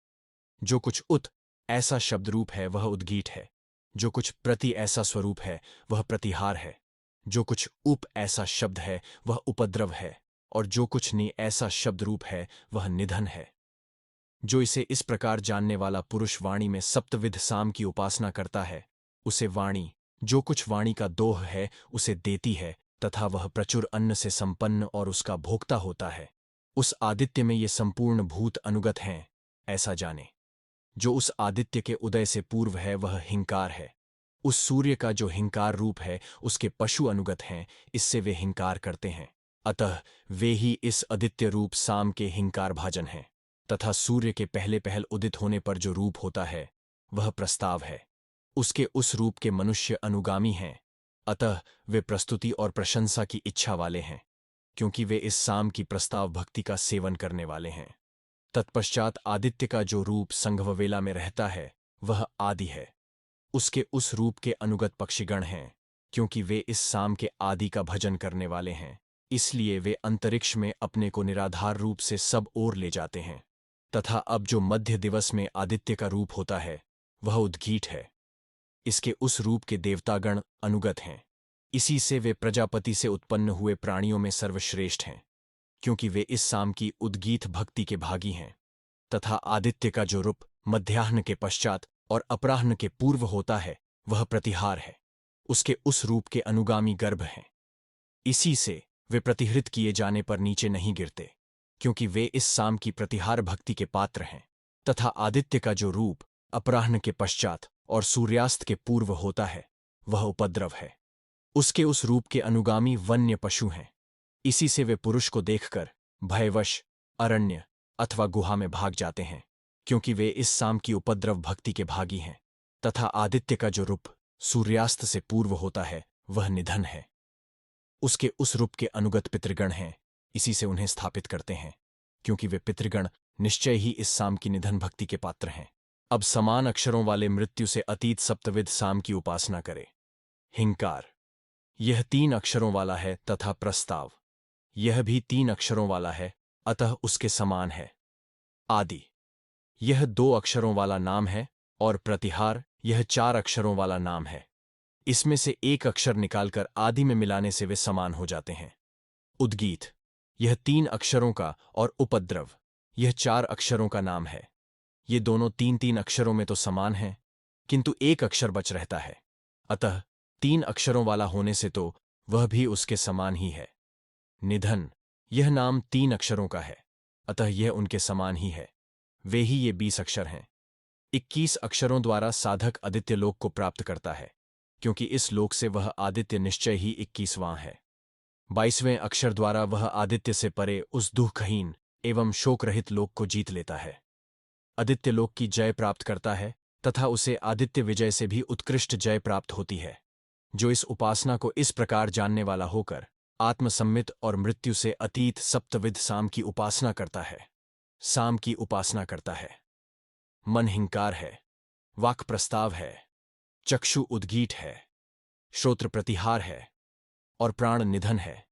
S1: जो कुछ उत ऐसा शब्दरूप है वह उद्गीत है, जो कुछ प्रति ऐसा स्वरूप है वह प्रतिहार है, जो कुछ उप ऐसा शब्द है वह उपद्रव है, और जो कुछ नि ऐसा शब्दरूप है वह निधन है। जो इसे इस प्रकार जानने वाला पुरुष वाणी में सप्तविध साम की उपासना करता है, उसे वाणी जो कुछ वाणी का दोह है उसे देती है, तथा वह प्रचुर अन्न से संपन्न और उसका भोक्ता होता है। उस आदित्य में ये संपूर्ण भूत अनुगत हैं, ऐसा जाने। जो उस आदित्य के उदय से पूर्व है वह हिंकार है। उस सूर्य का जो हिंकार रूप है उसके पशु अनुगत हैं, इससे वे हिंकार करते हैं। अतः वे ही इस आदित्य रूप साम के हिंकार भाजन हैं। तथा सूर्य के पहले पहल उदित होने पर जो रूप होता है वह प्रस्ताव है। उसके उस रूप के मनुष्य अनुगामी हैं, अतः वे प्रस्तुति और प्रशंसा की इच्छा वाले हैं, क्योंकि वे इस साम की प्रस्ताव भक्ति का सेवन करने वाले हैं। तत्पश्चात आदित्य का जो रूप संघववेला में रहता है वह आदि है। उसके उस रूप के अनुगत पक्षीगण हैं, क्योंकि वे इस साम के आदि का भजन करने वाले हैं, इसलिए वे अंतरिक्ष में अपने को निराधार रूप से सब ओर ले जाते हैं। तथा अब जो मध्य दिवस में आदित्य का रूप होता है वह उद्गीत है। इसके उस रूप के देवतागण अनुगत हैं, इसी से वे प्रजापति से उत्पन्न हुए प्राणियों में सर्वश्रेष्ठ हैं, क्योंकि वे इस साम की उद्गीत भक्ति के भागी हैं। तथा आदित्य का जो रूप मध्याह्न के पश्चात और अपराह्न के पूर्व होता है, वह प्रतिहार है। उसके उस रूप के अनुगामी गर्भ हैं। इसी से वे प्रतिहृत किए जाने पर नीचे नहीं गिरते, क्योंकि वे इस साम की प्रतिहार भक्ति के पात्र हैं। तथा आदित्य का जो रूप अपराह्न के पश्चात और सूर्यास्त के पूर्व होता है, वह उपद्रव है। उसके उस रूप के अनुगामी वन्य पशु हैं। इसी से वे पुरुष को देखकर भयवश अरण्य अथवा गुहा में भाग जाते हैं, क्योंकि वे इस साम की उपद्रव भक्ति के भागी हैं। तथा आदित्य का जो रूप सूर्यास्त से पूर्व होता है, वह निधन है। उसके उस रूप के अनुगत पितृगण हैं। इसी से उन्हें स्थापित करते हैं, क्योंकि वे पितृगण निश्चय ही इस साम की निधन भक्ति के पात्र हैं। अब समान अक्षरों वाले मृत्यु से अतीत सप्तविध साम की उपासना करें। हिंकार, यह 3 अक्षरों वाला है, तथा प्रस्ताव, यह भी 3 अक्षरों वाला है, अतः उसके समान है। आदि, यह 2 अक्षरों वाला नाम है, और प्रतिहार, यह 4 अक्षरों वाला नाम है। इसमें से एक अक्षर निकालकर आदि में मिलाने से वे समान हो जाते हैं। उद्गीत, यह 3 अक्षरों का, और उपद्रव, यह 4 अक्षरों का नाम है। ये दोनों 3-3 अक्षरों में तो समान हैं, किंतु एक अक्षर बच रहता है, अतः 3 अक्षरों वाला होने से तो वह भी उसके समान ही है। निधन, यह नाम 3 अक्षरों का है, अतः यह उनके समान ही है। वे ही ये 20 अक्षर हैं। 21 अक्षरों द्वारा साधक आदित्य लोक को प्राप्त करता है, क्योंकि इस लोक से वह आदित्य निश्चय ही 21वां है। 22वें अक्षर द्वारा वह आदित्य से परे उस दुःखहीन एवं शोकरहित लोक को जीत लेता है। आदित्य लोक की जय प्राप्त करता है, तथा उसे आदित्य विजय से भी उत्कृष्ट जय प्राप्त होती है। जो इस उपासना को इस प्रकार जानने वाला होकर आत्मसम्मित और मृत्यु से अतीत सप्तविध साम की उपासना करता है, साम की उपासना करता है। मन हिंकार है, वाक् प्रस्ताव है, चक्षु उद्गीट है, श्रोत्र प्रतिहार है, और प्राण निधन है।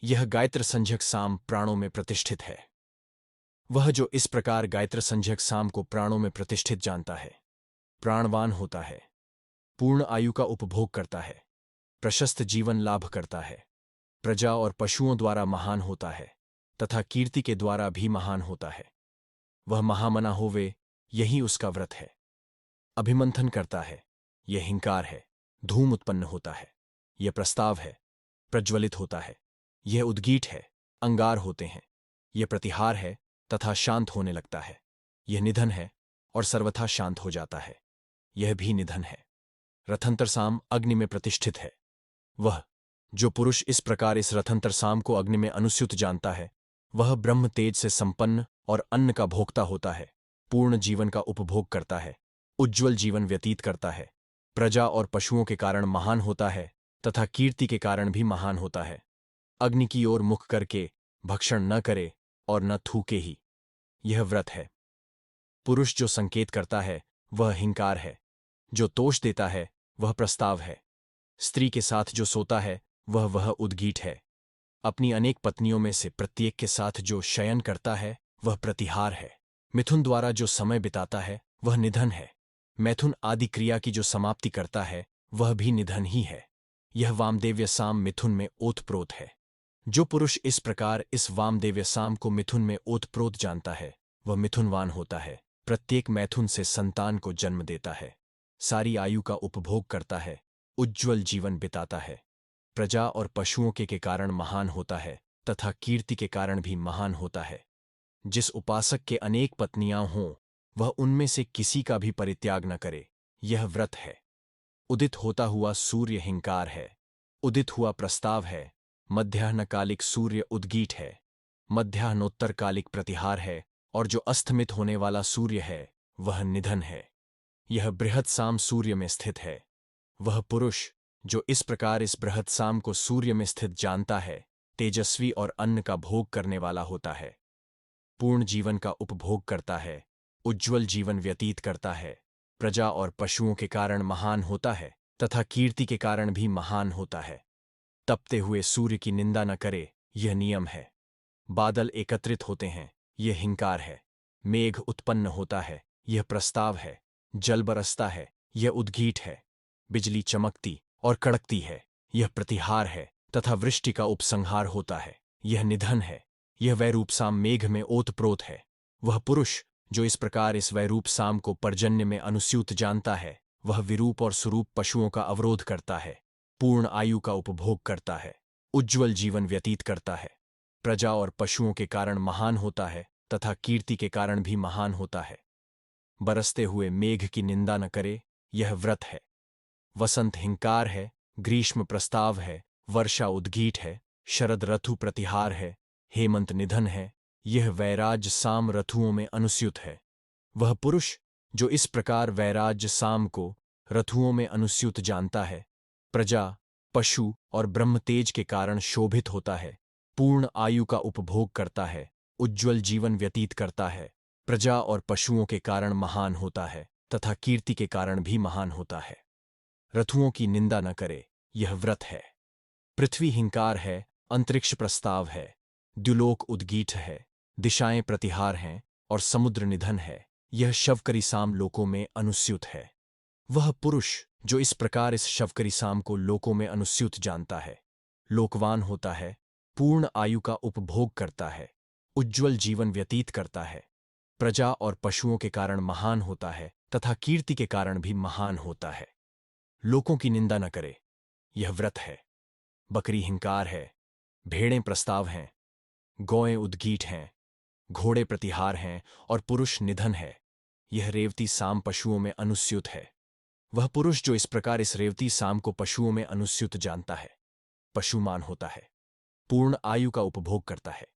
S1: यह गायत्र संज्ञक साम प्राणों में प्रतिष्ठित है। वह जो इस प्रकार गायत्र संज्ञक साम को प्राणों में प्रतिष्ठित जानता है, प्राणवान होता है, पूर्ण आयु का उपभोग करता है, प्रशस्त जीवन लाभ करता है, प्रजा और पशुओं द्वारा महान होता है, तथा कीर्ति के द्वारा भी महान होता है। वह महामना होवे, यही उसका व्रत है। अभिमंथन करता है, यह हिंकार है। धूम उत्पन्न होता है, यह प्रस्ताव है। प्रज्वलित होता है, यह उद्गीट है। अंगार होते हैं, यह प्रतिहार है, तथा शांत होने लगता है, यह निधन है, और सर्वथा शांत हो जाता है, यह भी निधन है। रथंतर साम अग्नि में प्रतिष्ठित है। वह जो पुरुष इस प्रकार इस रथंतर साम को अग्नि में अनुस्यूत जानता है, वह ब्रह्म तेज से संपन्न और अन्न का भोक्ता होता है, पूर्ण जीवन का उपभोग करता है, उज्ज्वल जीवन व्यतीत करता है, प्रजा और पशुओं के कारण महान होता है, तथा कीर्ति के कारण भी महान होता है। अग्नि की ओर मुख करके भक्षण न करे और न थूके ही, यह व्रत है। पुरुष जो संकेत करता है, वह हिंकार है। जो तोष देता है, वह प्रस्ताव है। स्त्री के साथ जो सोता है, वह उद्गीट है। अपनी अनेक पत्नियों में से प्रत्येक के साथ जो शयन करता है, वह प्रतिहार है। मिथुन द्वारा जो समय बिताता है, वह निधन है। मैथुन आदि क्रिया की जो समाप्ति करता है, वह भी निधन ही है। यह वामदेव्य साम मिथुन में ओतप्रोत है। जो पुरुष इस प्रकार इस वामदेव्य साम को मिथुन में ओतप्रोत जानता है, वह मिथुनवान होता है, प्रत्येक मैथुन से संतान को जन्म देता है, सारी आयु का उपभोग करता है, उज्ज्वल जीवन बिताता है, प्रजा और पशुओं के कारण महान होता है, तथा कीर्ति के कारण भी महान होता है। जिस उपासक के अनेक पत्नियां हों, वह उनमें से किसी का भी परित्याग न करे, यह व्रत है। उदित होता हुआ सूर्य हिंकार है, उदित हुआ प्रस्ताव है, मध्याह्नकालिक सूर्य उद्गीट है, मध्याह्नोत्तरकालिक प्रतिहार है, और जो अस्तमित होने वाला सूर्य है, वह निधन है। यह बृहद साम सूर्य में स्थित है। वह पुरुष जो इस प्रकार इस बृहद साम को सूर्य में स्थित जानता है, तेजस्वी और अन्न का भोग करने वाला होता है, पूर्ण जीवन का उपभोग करता है, उज्ज्वल जीवन व्यतीत करता है, प्रजा और पशुओं के कारण महान होता है, तथा कीर्ति के कारण भी महान होता है। तपते हुए सूर्य की निंदा न करे, यह नियम है। बादल एकत्रित होते हैं, यह हिंकार है। मेघ उत्पन्न होता है, यह प्रस्ताव है। जल बरसता है, यह उद्गीट है। बिजली चमकती और कड़कती है, यह प्रतिहार है, तथा वृष्टि का उपसंहार होता है, यह निधन है। यह वह रूपसाम मेघ में ओतप्रोत है। वह पुरुष जो इस प्रकार इस वैरूप साम को पर्जन्य में अनुस्यूत जानता है, वह विरूप और सुरूप पशुओं का अवरोध करता है, पूर्ण आयु का उपभोग करता है, उज्ज्वल जीवन व्यतीत करता है, प्रजा और पशुओं के कारण महान होता है तथा कीर्ति के कारण भी महान होता है। बरसते हुए मेघ की निंदा न करे, यह व्रत है। वसंत हिंकार है, ग्रीष्म प्रस्ताव है, वर्षा उद्गीठ है, शरद ऋतु प्रतिहार है, हेमंत निधन है, यह वैराज साम ऋतुओं में अनुस्यूत है। वह पुरुष जो इस प्रकार वैराज साम को ऋतुओं में अनुस्यूत जानता है, प्रजा, पशु और ब्रह्मतेज के कारण शोभित होता है, पूर्ण आयु का उपभोग करता है, उज्ज्वल जीवन व्यतीत करता है, प्रजा और पशुओं के कारण महान होता है तथा कीर्ति के कारण भी महान होता है। ऋतुओं की निंदा न करे, यह व्रत है। पृथ्वी हिंकार है, अंतरिक्ष प्रस्ताव है, द्युलोक उद्गीठ है, दिशाएं प्रतिहार हैं और समुद्र निधन है, यह शवकरी साम लोकों में अनुस्यूत है। वह पुरुष जो इस प्रकार इस शवकरी साम को लोकों में अनुस्यूत जानता है, लोकवान होता है, पूर्ण आयु का उपभोग करता है, उज्ज्वल जीवन व्यतीत करता है, प्रजा और पशुओं के कारण महान होता है तथा कीर्ति के कारण भी महान होता है। लोकों की निंदा न करे, यह व्रत है। बकरी हिंकार है, भेड़ें प्रस्ताव हैं, गौएं उद्गीठ हैं, घोड़े प्रतिहार हैं और पुरुष निधन है, यह रेवती साम पशुओं में अनुस्यूत है। वह पुरुष जो इस प्रकार इस रेवती साम को पशुओं में अनुस्यूत जानता है, पशुमान होता है, पूर्ण आयु का उपभोग करता है,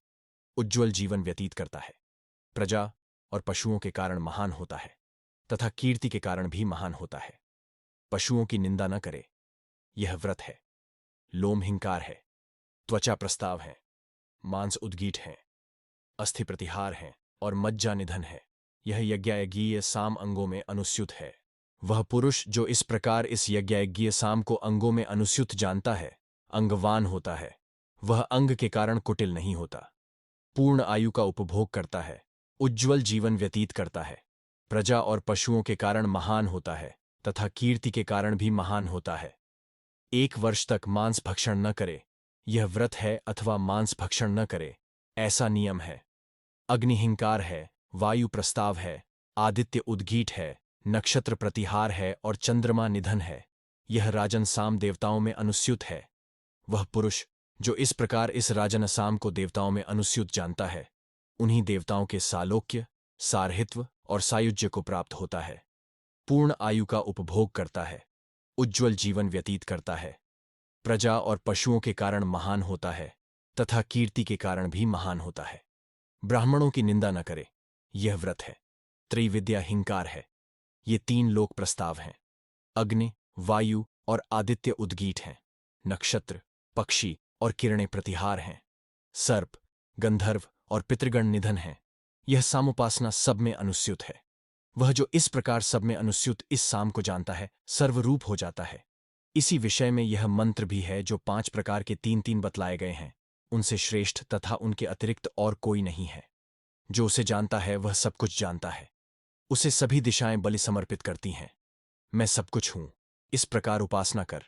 S1: उज्ज्वल जीवन व्यतीत करता है, प्रजा और पशुओं के कारण महान होता है तथा कीर्ति के कारण भी महान होता है। पशुओं की निंदा न करे, यह व्रत है। लोम हिंकार है, त्वचा प्रस्ताव है, मांस उद्गीठ हैं, अस्थि प्रतिहार हैं और मज्जा निधन है, यह यज्ञायज्ञीय साम अंगों में अनुस्यूत है। वह पुरुष जो इस प्रकार इस यज्ञायज्ञीय साम को अंगों में अनुस्यूत जानता है, अंगवान होता है, वह अंग के कारण कुटिल नहीं होता, पूर्ण आयु का उपभोग करता है, उज्ज्वल जीवन व्यतीत करता है, प्रजा और पशुओं के कारण महान होता है तथा कीर्ति के कारण भी महान होता है। 1 वर्ष तक मांस भक्षण न करे, यह व्रत है, अथवा मांस भक्षण न करे, ऐसा नियम है। अग्निहिंकार है, वायु प्रस्ताव है, आदित्य उद्गीठ है, नक्षत्र प्रतिहार है और चंद्रमा निधन है, यह राजन साम देवताओं में अनुस्यूत है। वह पुरुष जो इस प्रकार इस राजन साम को देवताओं में अनुस्यूत जानता है, उन्हीं देवताओं के सालोक्य, सारहित्व और सायुज्य को प्राप्त होता है, पूर्ण आयु का उपभोग करता है, उज्ज्वल जीवन व्यतीत करता है, प्रजा और पशुओं के कारण महान होता है तथा कीर्ति के कारण भी महान होता है। ब्राह्मणों की निंदा न करे, यह व्रत है। त्रिविद्या हिंकार है, ये 3 लोक प्रस्ताव हैं, अग्नि, वायु और आदित्य उद्गीठ हैं, नक्षत्र, पक्षी और किरणें प्रतिहार हैं, सर्प, गंधर्व और पितृगण निधन हैं, यह सामोपासना सब में अनुस्यूत है। वह जो इस प्रकार सब में अनुस्यूत इस साम को जानता है, सर्वरूप हो जाता है। इसी विषय में यह मंत्र भी है जो 5 प्रकार के 3-3 बतलाए गए हैं, उनसे श्रेष्ठ तथा उनके अतिरिक्त और कोई नहीं है। जो उसे जानता है वह सब कुछ जानता है, उसे सभी दिशाएं बलि समर्पित करती हैं। मैं सब कुछ हूं, इस प्रकार उपासना कर।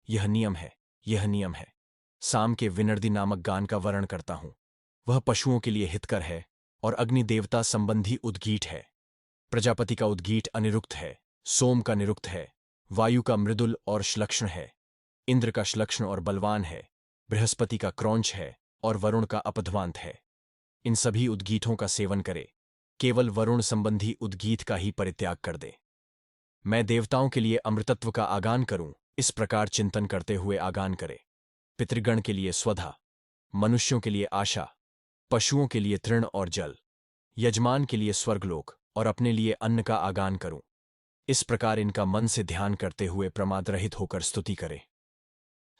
S1: यह नियम है, यह नियम है। साम के विनर्दी नामक गान का वर्णन करता हूं। वह पशुओं के लिए हितकर है और अग्नि देवता संबंधी उद्गीठ है। प्रजापति का उद्गीठ अनिरुक्त है, सोम का निरुक्त है, वायु का मृदुल और श्लक्ष्ण है, इंद्र का श्लक्ष्ण और बलवान है, बृहस्पति का क्रौंच है और वरुण का अपध्वांत है। इन सभी उद्गीठों का सेवन करे, केवल वरुण संबंधी उद्गीठ का ही परित्याग कर दे। मैं देवताओं के लिए अमृतत्व का आगान करूं, इस प्रकार चिंतन करते हुए आगान करे। पितृगण के लिए स्वधा, मनुष्यों के लिए आशा, पशुओं के लिए तृण और जल, यजमान के लिए स्वर्गलोक और अपने लिए अन्न का आगान करूं। इस प्रकार इनका मन से ध्यान करते हुए प्रमाद रहित होकर स्तुति करे।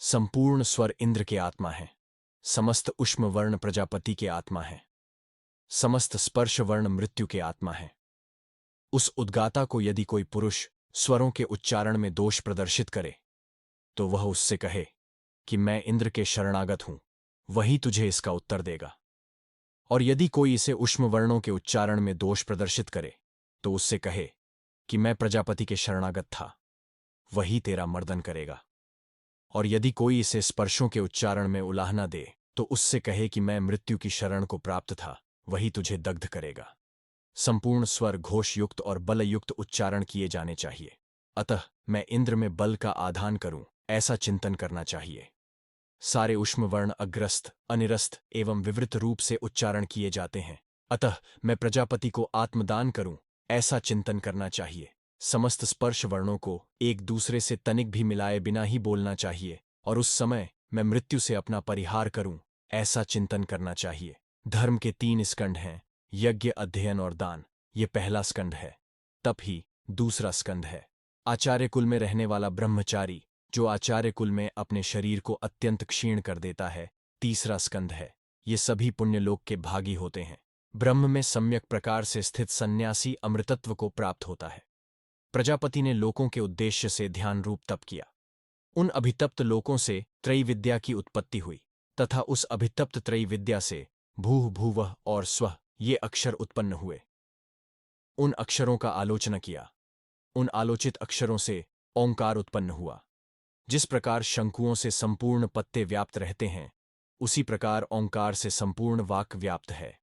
S1: संपूर्ण स्वर इंद्र के आत्मा है, समस्त उष्म वर्ण प्रजापति के आत्मा है, समस्त स्पर्श वर्ण मृत्यु के आत्मा है। उस उद्गाता को यदि कोई पुरुष स्वरों के उच्चारण में दोष प्रदर्शित करे, तो वह उससे कहे कि मैं इंद्र के शरणागत हूं, वही तुझे इसका उत्तर देगा। और यदि कोई इसे उष्म वर्णों के उच्चारण में दोष प्रदर्शित करे, तो उससे कहे कि मैं प्रजापति के शरणागत था, वही तेरा मर्दन करेगा। और यदि कोई इसे स्पर्शों के उच्चारण में उलाहना दे, तो उससे कहे कि मैं मृत्यु की शरण को प्राप्त था, वही तुझे दग्ध करेगा। संपूर्ण स्वर घोषयुक्त और बलयुक्त उच्चारण किए जाने चाहिए। अतः मैं इंद्र में बल का आधान करूं, ऐसा चिंतन करना चाहिए। सारे ऊष्म वर्ण अग्रस्त, अनिरस्त एवं विवृत रूप से उच्चारण किए जाते हैं। अतः मैं प्रजापति को आत्मदान करूं, ऐसा चिंतन करना चाहिए। समस्त स्पर्श वर्णों को एक दूसरे से तनिक भी मिलाए बिना ही बोलना चाहिए, और उस समय मैं मृत्यु से अपना परिहार करूं, ऐसा चिंतन करना चाहिए। धर्म के 3 स्कंध हैं, यज्ञ, अध्ययन और दान। ये पहला स्कंध है। तप ही दूसरा स्कंध है। आचार्य कुल में रहने वाला ब्रह्मचारी, जो आचार्य कुल में अपने शरीर को अत्यंत क्षीण कर देता है, तीसरा स्कंध है। ये सभी पुण्यलोक के भागी होते हैं। ब्रह्म में सम्यक प्रकार से स्थित सन्यासी अमृतत्व को प्राप्त होता है। प्रजापति ने लोकों के उद्देश्य से ध्यान रूप तप किया। उन अभितप्त लोकों से त्रैविद्या की उत्पत्ति हुई, तथा उस अभितप्त त्रैविद्या से भूः भुवः और स्वः ये अक्षर उत्पन्न हुए। उन अक्षरों का आलोचना किया। उन आलोचित अक्षरों से ओंकार उत्पन्न हुआ। जिस प्रकार शंकुओं से संपूर्ण पत्ते व्याप्त रहते हैं, उसी प्रकार ओंकार से संपूर्ण वाक व्याप्त है।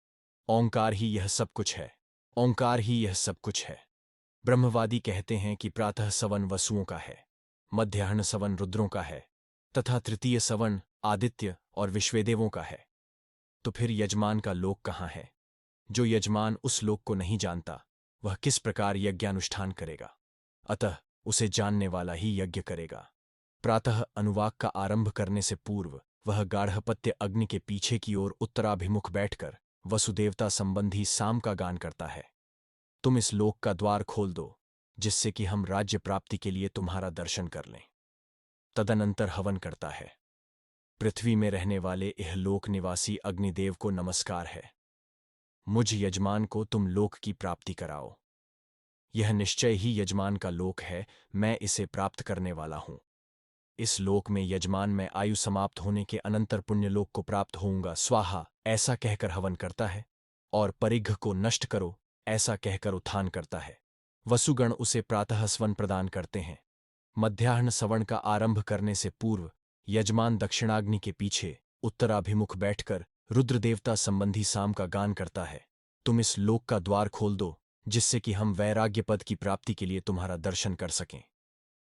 S1: ओंकार ही यह सब कुछ है। ओंकार ही यह सब कुछ है। ब्रह्मवादी कहते हैं कि प्रातः सवन वसुओं का है, मध्याह्न सवन रुद्रों का है, तथा तृतीय सवन आदित्य और विश्वेदेवों का है। तो फिर यजमान का लोक कहाँ है? जो यजमान उस लोक को नहीं जानता, वह किस प्रकार यज्ञानुष्ठान करेगा? अतः उसे जानने वाला ही यज्ञ करेगा। प्रातः अनुवाक का आरंभ करने से पूर्व वह गाढ़पत्य अग्नि के पीछे की ओर उत्तराभिमुख बैठकर वसुदेवता संबंधी साम का गान करता है। तुम इस लोक का द्वार खोल दो, जिससे कि हम राज्य प्राप्ति के लिए तुम्हारा दर्शन कर लें। तदनंतर हवन करता है। पृथ्वी में रहने वाले यह लोक निवासी अग्निदेव को नमस्कार है। मुझ यजमान को तुम लोक की प्राप्ति कराओ। यह निश्चय ही यजमान का लोक है, मैं इसे प्राप्त करने वाला हूं। इस लोक में यजमान मैं आयु समाप्त होने के अनंतर पुण्यलोक को प्राप्त होऊंगा, स्वाहा, ऐसा कहकर हवन करता है। और परिघ को नष्ट करो, ऐसा कहकर उत्थान करता है। वसुगण उसे प्रातः स्वन प्रदान करते हैं। मध्याह्न सवर्ण का आरंभ करने से पूर्व यजमान दक्षिणाग्नि के पीछे उत्तराभिमुख बैठकर रुद्रदेवता संबंधी साम का गान करता है। तुम इस लोक का द्वार खोल दो, जिससे कि हम वैराग्य पद की प्राप्ति के लिए तुम्हारा दर्शन कर सकें।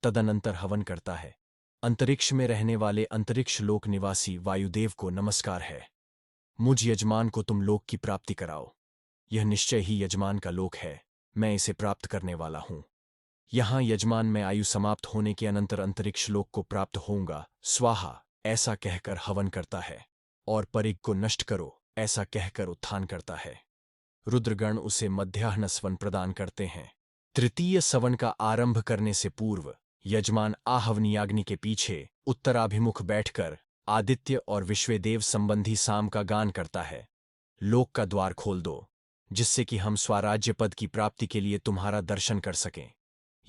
S1: तदनंतर हवन करता है। अंतरिक्ष में रहने वाले अंतरिक्ष लोक निवासी वायुदेव को नमस्कार है। मुझ यजमान को तुम लोक की प्राप्ति कराओ। यह निश्चय ही यजमान का लोक है, मैं इसे प्राप्त करने वाला हूं। यहां यजमान मैं आयु समाप्त होने के अनंतर अंतरिक्ष लोक को प्राप्त होऊंगा, स्वाहा, ऐसा कहकर हवन करता है। और परिघ को नष्ट करो, ऐसा कहकर उत्थान करता है। रुद्रगण उसे मध्याह्न स्वन प्रदान करते हैं। तृतीय सवन का आरंभ करने से पूर्व यजमान आहवनीयाग्नि के पीछे उत्तराभिमुख बैठकर आदित्य और विश्वेदेव संबंधी साम का गान करता है। लोक का द्वार खोल दो, जिससे कि हम स्वराज्य पद की प्राप्ति के लिए तुम्हारा दर्शन कर सकें।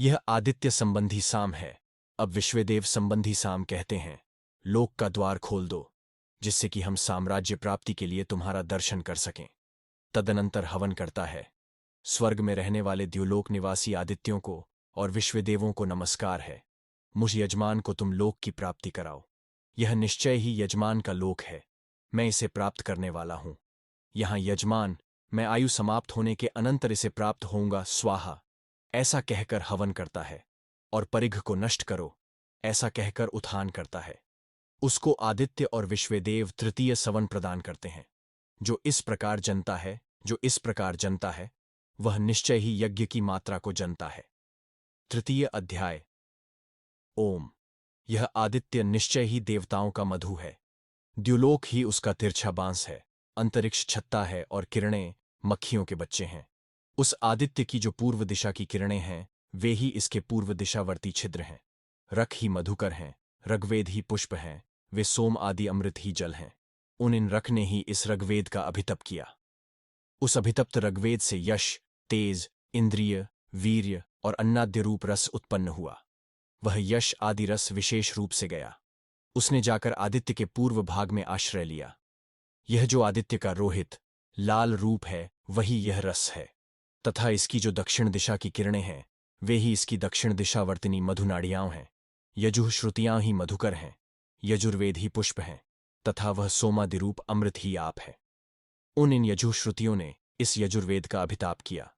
S1: यह आदित्य संबंधी साम है। अब विश्वेदेव संबंधी साम कहते हैं, लोक का द्वार खोल दो, जिससे कि हम साम्राज्य प्राप्ति के लिए तुम्हारा दर्शन कर सकें। तदनंतर हवन करता है। स्वर्ग में रहने वाले द्युलोक निवासी आदित्यों को और विश्वदेवों को नमस्कार है। मुझ यजमान को तुम लोक की प्राप्ति कराओ। यह निश्चय ही यजमान का लोक है, मैं इसे प्राप्त करने वाला हूं। यहां यजमान मैं आयु समाप्त होने के अनंतर इसे प्राप्त होऊंगा, स्वाहा, ऐसा कहकर हवन करता है। और परिघ को नष्ट करो, ऐसा कहकर उत्थान करता है। उसको आदित्य और विश्वेदेव तृतीय सवन प्रदान करते हैं। जो इस प्रकार जनता है, जो इस प्रकार जनता है, वह निश्चय ही यज्ञ की मात्रा को जनता है। तृतीय अध्याय। ओम। यह आदित्य निश्चय ही देवताओं का मधु है। द्युलोक ही उसका तिरछा बांस है। अंतरिक्ष छत्ता है और किरणें मक्खियों के बच्चे हैं। उस आदित्य की जो पूर्व दिशा की किरणें हैं, वे ही इसके पूर्व दिशावर्ती छिद्र हैं। रक ही मधुकर हैं, ऋग्वेद ही पुष्प हैं, वे सोम आदि अमृत ही जल हैं। इन रक ने ही इस ऋग्वेद का अभितप किया। उस अभितप्त ऋग्वेद से यश, तेज, इंद्रिय, वीर्य और अन्नाद्य रूप रस उत्पन्न हुआ। वह यश आदि रस विशेष रूप से गया। उसने जाकर आदित्य के पूर्व भाग में आश्रय लिया। यह जो आदित्य का रोहित लाल रूप है, वही यह रस है। तथा इसकी जो दक्षिण दिशा की किरणें हैं, वे ही इसकी दक्षिण दिशावर्तिनी मधुनाड़ियां हैं। यजुः श्रुतियां ही मधुकर हैं, यजुर्वेद ही पुष्प हैं, तथा वह सोमादिरूप अमृत ही आप है। इन यजुः श्रुतियों ने इस यजुर्वेद का अभिताप किया।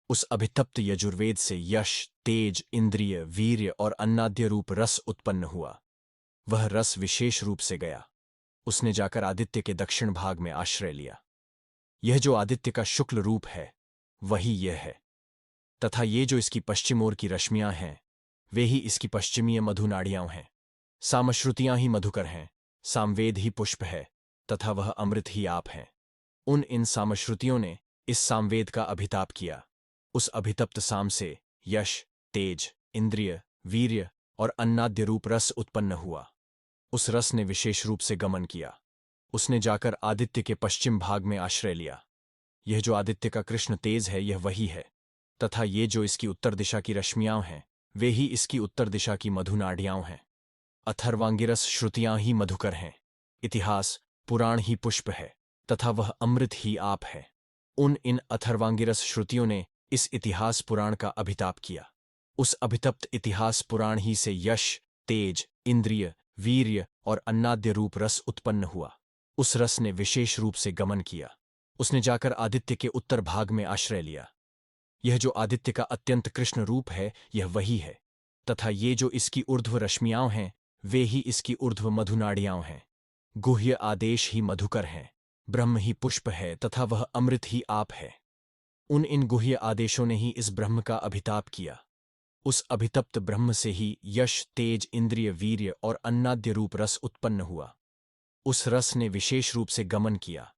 S1: उस अभितप्त यजुर्वेद से यश, तेज, इंद्रिय, वीर्य और अन्नाद्य रूप रस उत्पन्न हुआ। वह रस विशेष रूप से गया। उसने जाकर आदित्य के दक्षिण भाग में आश्रय लिया। यह जो आदित्य का शुक्ल रूप है वही यह है, तथा ये जो इसकी पश्चिम ओर की रश्मियां हैं वे ही इसकी पश्चिमीय मधुनाड़ियां हैं। सामश्रुतियां ही मधुकर हैं, सामवेद ही पुष्प है, तथा वह अमृत ही आप है। उन इन सामश्रुतियों ने इस सामवेद का अभिताप किया। उस अभितप्त साम से यश, तेज, इंद्रिय, वीर्य और अन्नाद्य रूप रस उत्पन्न हुआ। उस रस ने विशेष रूप से गमन किया। उसने जाकर आदित्य के पश्चिम भाग में आश्रय लिया। यह जो आदित्य का कृष्ण तेज है यह वही है, तथा ये जो इसकी उत्तर दिशा की रश्मियां हैं वे ही इसकी उत्तर दिशा की मधुनाड़ियां हैं। अथर्वांगिरस श्रुतियां ही मधुकर हैं, इतिहास पुराण ही पुष्प है, तथा वह अमृत ही आप है। उन इन अथर्वांगिरस श्रुतियों ने इस इतिहास पुराण का अभिताप किया। उस अभितप्त इतिहास पुराण ही से यश, तेज, इंद्रिय, वीर्य और अन्नाद्य रूप रस उत्पन्न हुआ। उस रस ने विशेष रूप से गमन किया। उसने जाकर आदित्य के उत्तर भाग में आश्रय लिया। यह जो आदित्य का अत्यंत कृष्ण रूप है यह वही है, तथा ये जो इसकी ऊर्ध्व रश्मियां हैं वे ही इसकी ऊर्ध्व मधुनाड़ियां हैं। गुह्य आदेश ही मधुकर हैं, ब्रह्म ही पुष्प है, तथा वह अमृत ही आप है। उन इन गुह्य आदेशों ने ही इस ब्रह्म का अभिताप किया। उस अभितप्त ब्रह्म से ही यश, तेज, इंद्रिय, वीर्य और अन्नाद्य रूप रस उत्पन्न हुआ। उस रस ने विशेष रूप से गमन किया।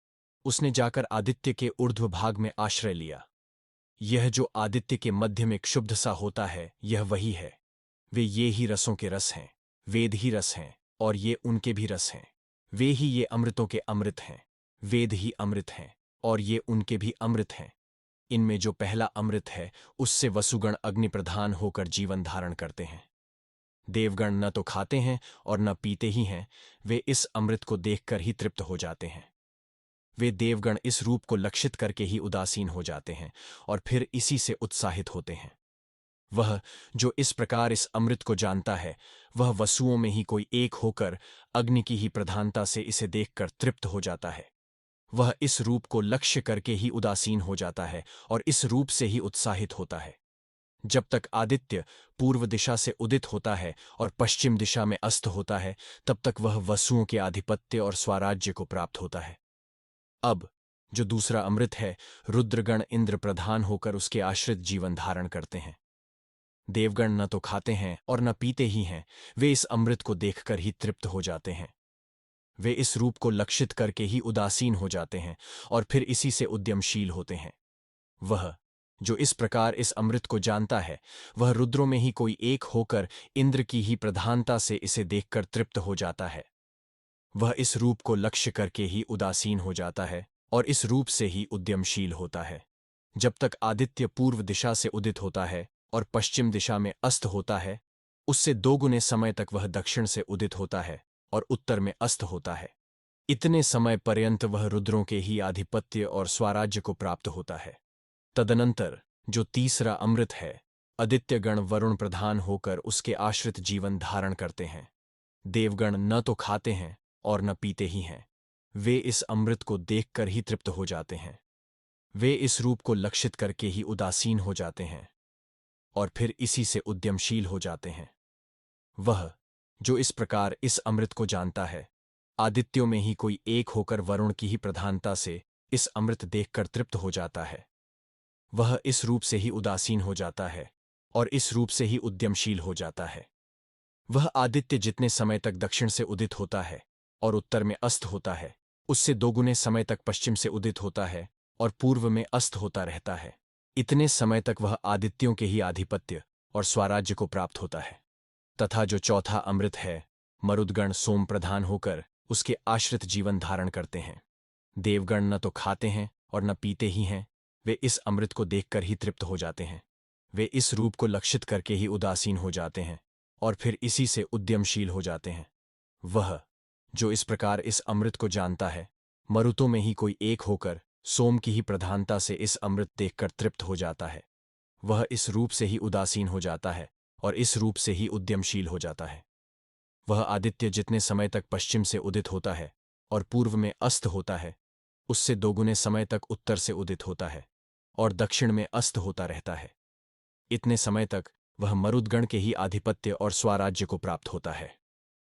S1: उसने जाकर आदित्य के ऊर्ध्व भाग में आश्रय लिया। यह जो आदित्य के मध्य में क्षुब्ध सा होता है यह वही है। वे ये ही रसों के रस हैं, वेद ही रस हैं और ये उनके भी रस हैं। वे ही ये अमृतों के अमृत हैं, वेद ही अमृत हैं और ये उनके भी अमृत हैं। इनमें जो पहला अमृत है उससे वसुगण अग्नि प्रधान होकर जीवन धारण करते हैं। देवगण न तो खाते हैं और न पीते ही हैं, वे इस अमृत को देखकर ही तृप्त हो जाते हैं। वे देवगण इस रूप को लक्षित करके ही उदासीन हो जाते हैं और फिर इसी से उत्साहित होते हैं। वह जो इस प्रकार इस अमृत को जानता है वह वसुओं में ही कोई एक होकर अग्नि की ही प्रधानता से इसे देखकर तृप्त हो जाता है। वह इस रूप को लक्ष्य करके ही उदासीन हो जाता है और इस रूप से ही उत्साहित होता है। जब तक आदित्य पूर्व दिशा से उदित होता है और पश्चिम दिशा में अस्त होता है तब तक वह वसुओं के आधिपत्य और स्वराज्य को प्राप्त होता है। अब जो दूसरा अमृत है रुद्रगण इंद्र प्रधान होकर उसके आश्रित जीवन धारण करते हैं। देवगण न तो खाते हैं और न पीते ही हैं, वे इस अमृत को देखकर ही तृप्त हो जाते हैं। वे इस रूप को लक्षित करके ही उदासीन हो जाते हैं और फिर इसी से उद्यमशील होते हैं। वह जो इस प्रकार इस अमृत को जानता है वह रुद्रों में ही कोई एक होकर इंद्र की ही प्रधानता से इसे देखकर तृप्त हो जाता है। वह इस रूप को लक्ष्य करके ही उदासीन हो जाता है और इस रूप से ही उद्यमशील होता है। जब तक आदित्य पूर्व दिशा से उदित होता है और पश्चिम दिशा में अस्त होता है उससे दोगुने समय तक वह दक्षिण से उदित होता है और उत्तर में अस्त होता है। इतने समय पर्यंत वह रुद्रों के ही आधिपत्य और स्वराज्य को प्राप्त होता है। तदनंतर जो तीसरा अमृत है आदित्यगण वरुण प्रधान होकर उसके आश्रित जीवन धारण करते हैं। देवगण न तो खाते हैं और न पीते ही हैं, वे इस अमृत को देखकर ही तृप्त हो जाते हैं। वे इस रूप को लक्षित करके ही उदासीन हो जाते हैं और फिर इसी से उद्यमशील हो जाते हैं। वह जो इस प्रकार इस अमृत को जानता है आदित्यों में ही कोई एक होकर वरुण की ही प्रधानता से इस अमृत देखकर तृप्त हो जाता है। वह इस रूप से ही उदासीन हो जाता है और इस रूप से ही उद्यमशील हो जाता है। वह आदित्य जितने समय तक दक्षिण से उदित होता है और उत्तर में अस्त होता है उससे दोगुने समय तक पश्चिम से उदित होता है और पूर्व में अस्त होता रहता है। इतने समय तक वह आदित्यों के ही आधिपत्य और स्वराज्य को प्राप्त होता है। तथा जो चौथा अमृत है मरुदगण सोम प्रधान होकर उसके आश्रित जीवन धारण करते हैं। देवगण न तो खाते हैं और न पीते ही हैं, वे इस अमृत को देखकर ही तृप्त हो जाते हैं। वे इस रूप को लक्षित करके ही उदासीन हो जाते हैं और फिर इसी से उद्यमशील हो जाते हैं। वह जो इस प्रकार इस अमृत को जानता है मरुतों में ही कोई एक होकर सोम की ही प्रधानता से इस अमृत देखकर तृप्त हो जाता है। वह इस रूप से ही उदासीन हो जाता है और इस रूप से ही उद्यमशील हो जाता है। वह आदित्य जितने समय तक पश्चिम से उदित होता है और पूर्व में अस्त होता है उससे दोगुने समय तक उत्तर से उदित होता है और दक्षिण में अस्त होता रहता है। इतने समय तक वह मरुद्गण के ही आधिपत्य और स्वराज्य को प्राप्त होता है।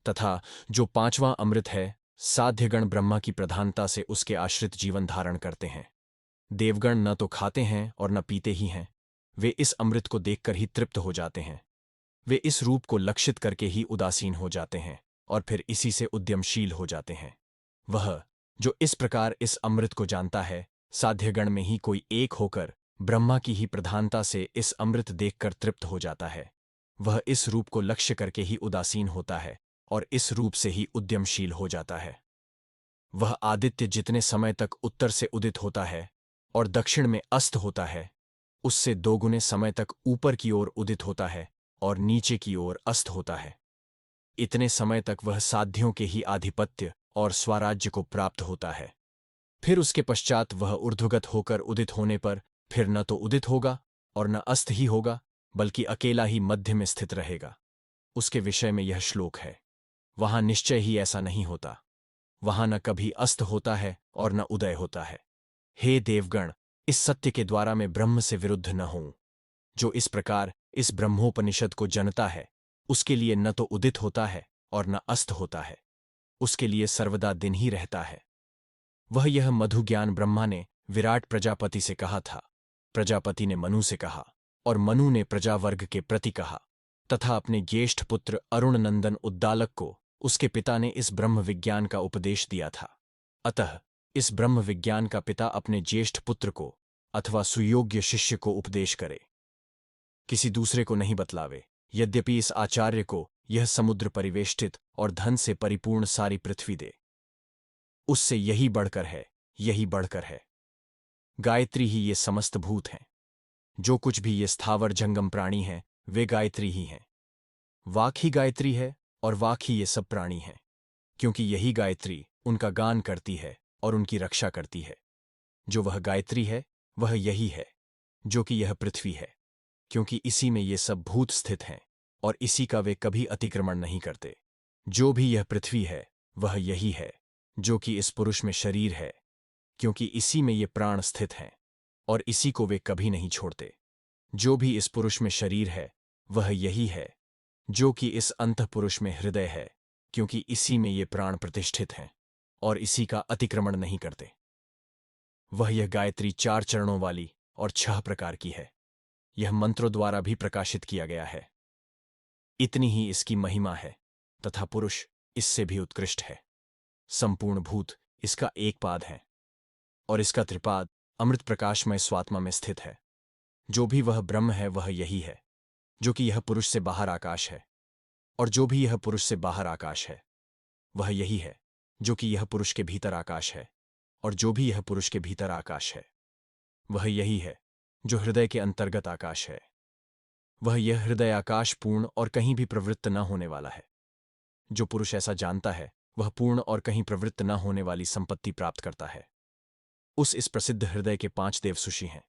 S1: तथा जो पांचवां अमृत है, साध्यगण ब्रह्मा की प्रधानता से उसके आश्रित जीवन धारण करते हैं। देवगण न तो खाते हैं और न पीते ही हैं, वे इस अमृत को देखकर ही तृप्त हो जाते हैं। वे इस रूप को लक्षित करके ही उदासीन हो जाते हैं और फिर इसी से उद्यमशील हो जाते हैं। वह जो इस प्रकार इस अमृत को जानता है, साध्यगण में ही कोई एक होकर ब्रह्मा की ही प्रधानता से इस अमृत देखकर तृप्त हो जाता है। वह इस रूप को लक्ष्य करके ही उदासीन होता है और इस रूप से ही उद्यमशील हो जाता है। वह आदित्य जितने समय तक उत्तर से उदित होता है और दक्षिण में अस्त होता है, उससे दोगुने समय तक ऊपर की ओर उदित होता है और नीचे की ओर अस्त होता है। इतने समय तक वह साध्यों के ही आधिपत्य और स्वराज्य को प्राप्त होता है। फिर उसके पश्चात वह ऊर्ध्वगत होकर उदित होने पर फिर न तो उदित होगा और न अस्त ही होगा, बल्कि अकेला ही मध्य में स्थित रहेगा। उसके विषय में यह श्लोक है। वहां निश्चय ही ऐसा नहीं होता। वहां न कभी अस्त होता है और न उदय होता है। हे देवगण, इस सत्य के द्वारा मैं ब्रह्म से विरुद्ध न हूं। जो इस प्रकार इस ब्रह्मोपनिषद को जनता है, उसके लिए न तो उदित होता है और न अस्त होता है। उसके लिए सर्वदा दिन ही रहता है। वह यह मधु ज्ञान ब्रह्मा ने विराट प्रजापति से कहा था। प्रजापति ने मनु से कहा और मनु ने प्रजावर्ग के प्रति कहा, तथा अपने ज्येष्ठ पुत्र अरुण नंदन उद्दालक को उसके पिता ने इस ब्रह्म विज्ञान का उपदेश दिया था। अतः इस ब्रह्म विज्ञान का पिता अपने ज्येष्ठ पुत्र को अथवा सुयोग्य शिष्य को उपदेश करे, किसी दूसरे को नहीं बतलावे। यद्यपि इस आचार्य को यह समुद्र परिवेष्टित और धन से परिपूर्ण सारी पृथ्वी दे, उससे यही बढ़कर है, यही बढ़कर है। गायत्री ही ये समस्त भूत हैं। जो कुछ भी ये स्थावर जंगम प्राणी हैं, वे गायत्री ही हैं। वाक ही गायत्री है और वाक ही ये सब प्राणी हैं, क्योंकि यही गायत्री उनका गान करती है और उनकी रक्षा करती है। जो वह गायत्री है, वह यही है जो कि यह पृथ्वी है, क्योंकि इसी में ये सब भूत स्थित हैं और इसी का वे कभी अतिक्रमण नहीं करते। जो भी यह पृथ्वी है, वह यही है जो कि इस पुरुष में शरीर है, क्योंकि इसी में ये प्राण स्थित हैं और इसी को वे कभी नहीं छोड़ते। जो भी इस पुरुष में शरीर है, वह यही है जो कि इस अंतःपुरुष में हृदय है, क्योंकि इसी में ये प्राण प्रतिष्ठित हैं और इसी का अतिक्रमण नहीं करते। वह यह गायत्री 4 चरणों वाली और 6 प्रकार की है। यह मंत्रों द्वारा भी प्रकाशित किया गया है। इतनी ही इसकी महिमा है, तथा पुरुष इससे भी उत्कृष्ट है। संपूर्ण भूत इसका एक पाद है और इसका त्रिपाद अमृत प्रकाशमय स्वात्मा में स्थित है। जो भी वह ब्रह्म है, वह यही है जो कि यह पुरुष से बाहर आकाश है, और जो भी यह पुरुष से बाहर आकाश है, वह यही है जो कि यह पुरुष के भीतर आकाश है, और जो भी यह पुरुष के भीतर आकाश है, वह यही है जो हृदय के अंतर्गत आकाश है। वह यह हृदय आकाश पूर्ण और कहीं भी प्रवृत्त न होने वाला है। जो पुरुष ऐसा जानता है, वह पूर्ण और कहीं प्रवृत्त न होने वाली संपत्ति प्राप्त करता है। इस प्रसिद्ध हृदय के 5 देव सुषि हैं।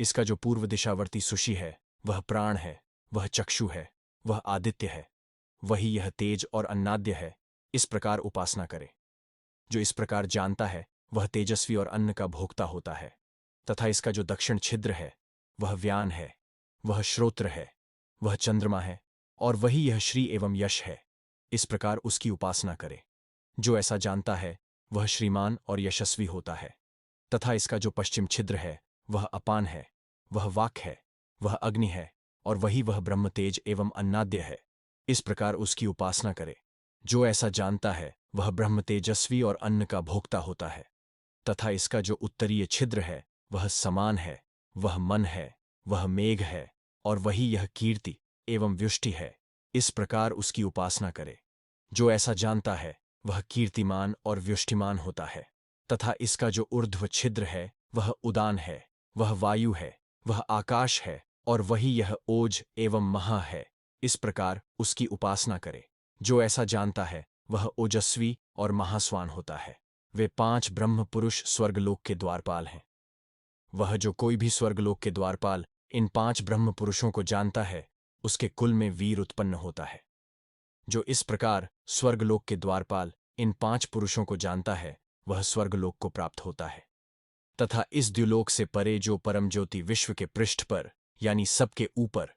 S1: इसका जो पूर्व दिशावर्ती सुषि है, वह प्राण है, वह चक्षु है, वह आदित्य है, वही यह तेज और अन्नाद्य है। इस प्रकार उपासना करे। जो इस प्रकार जानता है, वह तेजस्वी और अन्न का भोक्ता होता है। तथा इसका जो दक्षिण छिद्र है, वह व्यान है, वह श्रोत्र है, वह चंद्रमा है, और वही यह श्री एवं यश है। इस प्रकार उसकी उपासना करे। जो ऐसा जानता है, वह श्रीमान और यशस्वी होता है। तथा इसका जो पश्चिम छिद्र है, वह अपान है, वह वाक है, वह अग्नि है, और वही वह ब्रह्म तेज एवं अन्नाद्य है। इस प्रकार उसकी उपासना करे। जो ऐसा जानता है, वह ब्रह्म तेजस्वी और अन्न का भोक्ता होता है। तथा इसका जो उत्तरीय छिद्र है, वह समान है, वह मन है, वह मेघ है, और वही यह कीर्ति एवं व्युष्टि है। इस प्रकार उसकी उपासना करे। जो ऐसा जानता है, वह कीर्तिमान और व्युष्टिमान होता है। तथा इसका जो ऊर्ध्व छिद्र है, वह उदान है, वह वायु है, वह आकाश है, और वही यह ओज एवं महा है। इस प्रकार उसकी उपासना करे। जो ऐसा जानता है, वह ओजस्वी और महास्वान होता है। वे 5 ब्रह्म पुरुष स्वर्गलोक के द्वारपाल हैं। वह जो कोई भी स्वर्गलोक के द्वारपाल इन 5 ब्रह्म पुरुषों को जानता है, उसके कुल में वीर उत्पन्न होता है। जो इस प्रकार स्वर्गलोक के द्वारपाल इन 5 पुरुषों को जानता है, वह स्वर्गलोक को प्राप्त होता है। तथा इस द्युलोक से परे जो परम ज्योति विश्व के पृष्ठ पर यानी सबके ऊपर,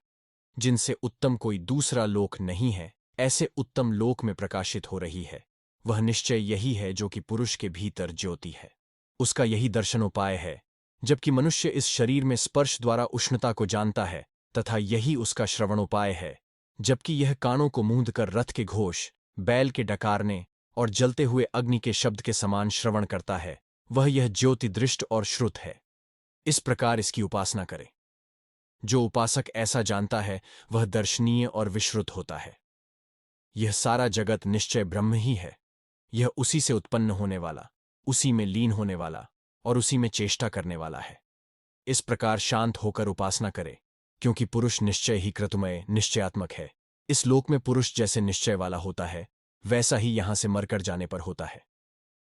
S1: जिनसे उत्तम कोई दूसरा लोक नहीं है, ऐसे उत्तम लोक में प्रकाशित हो रही है, वह निश्चय यही है जो कि पुरुष के भीतर ज्योति है। उसका यही दर्शनोपाय है। जबकि मनुष्य इस शरीर में स्पर्श द्वारा उष्णता को जानता है, तथा यही उसका श्रवणोपाय है। जबकि यह कानों को मूंदकर रथ के घोष, बैल के डकारने और जलते हुए अग्नि के शब्द के समान श्रवण करता है, वह यह ज्योति दृष्ट और श्रुत है। इस प्रकार इसकी उपासना करे। जो उपासक ऐसा जानता है, वह दर्शनीय और विश्रुत होता है। यह सारा जगत निश्चय ब्रह्म ही है। यह उसी से उत्पन्न होने वाला, उसी में लीन होने वाला और उसी में चेष्टा करने वाला है। इस प्रकार शांत होकर उपासना करे, क्योंकि पुरुष निश्चय ही क्रतुमय निश्चयात्मक है। इस लोक में पुरुष जैसे निश्चय वाला होता है, वैसा ही यहां से मरकर जाने पर होता है।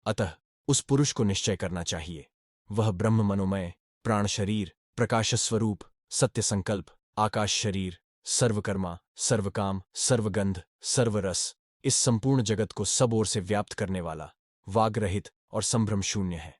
S1: अतः उस पुरुष को निश्चय करना चाहिए। वह ब्रह्म मनोमय, प्राण शरीर, प्रकाश स्वरूप, सत्य संकल्प, आकाश शरीर, सर्वकर्मा, सर्वकाम, सर्वगंध, सर्वरस, इस संपूर्ण जगत को सब ओर से व्याप्त करने वाला, वाग रहित और संभ्रम शून्य है।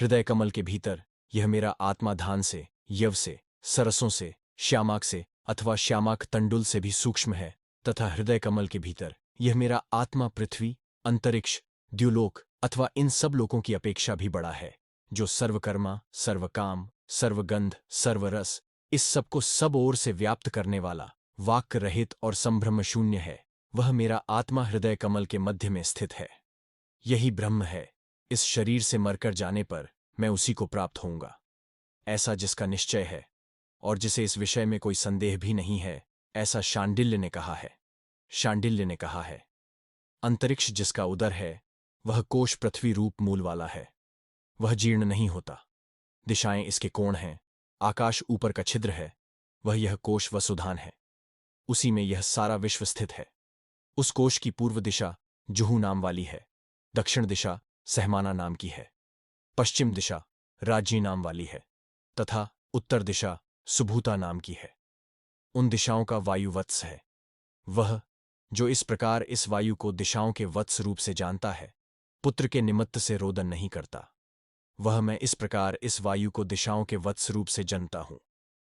S1: हृदय कमल के भीतर यह मेरा आत्मा धान से, यव से, सरसों से, श्यामाक से अथवा श्यामाक तंडुल से भी सूक्ष्म है, तथा हृदय कमल के भीतर यह मेरा आत्मा पृथ्वी, अंतरिक्ष, द्युलोक अथवा इन सब लोकों की अपेक्षा भी बड़ा है, जो सर्वकर्मा, सर्वकाम, सर्वगंध, सर्वरस, इस सबको सब ओर से व्याप्त करने वाला, वाक् रहित और संभ्रम शून्य है। वह मेरा आत्मा हृदय कमल के मध्य में स्थित है। यही ब्रह्म है। इस शरीर से मरकर जाने पर मैं उसी को प्राप्त होऊंगा, ऐसा जिसका निश्चय है और जिसे इस विषय में कोई संदेह भी नहीं है, ऐसा शांडिल्य ने कहा है। शांडिल्य ने कहा है, अंतरिक्ष जिसका उदर है, वह कोश पृथ्वी रूप मूल वाला है। वह जीर्ण नहीं होता। दिशाएं इसके कोण हैं। आकाश ऊपर का छिद्र है। वह यह कोश वसुधान है। उसी में यह सारा विश्व स्थित है। उस कोश की पूर्व दिशा जुहू नाम वाली है, दक्षिण दिशा सहमाना नाम की है, पश्चिम दिशा राज्य नाम वाली है तथा उत्तर दिशा सुभूता नाम की है। उन दिशाओं का वायु वत्स है। वह जो इस प्रकार इस वायु को दिशाओं के वत्स रूप से जानता है, पुत्र के निमित्त से रोदन नहीं करता। वह मैं इस प्रकार इस वायु को दिशाओं के वत्स रूप से जनता हूं।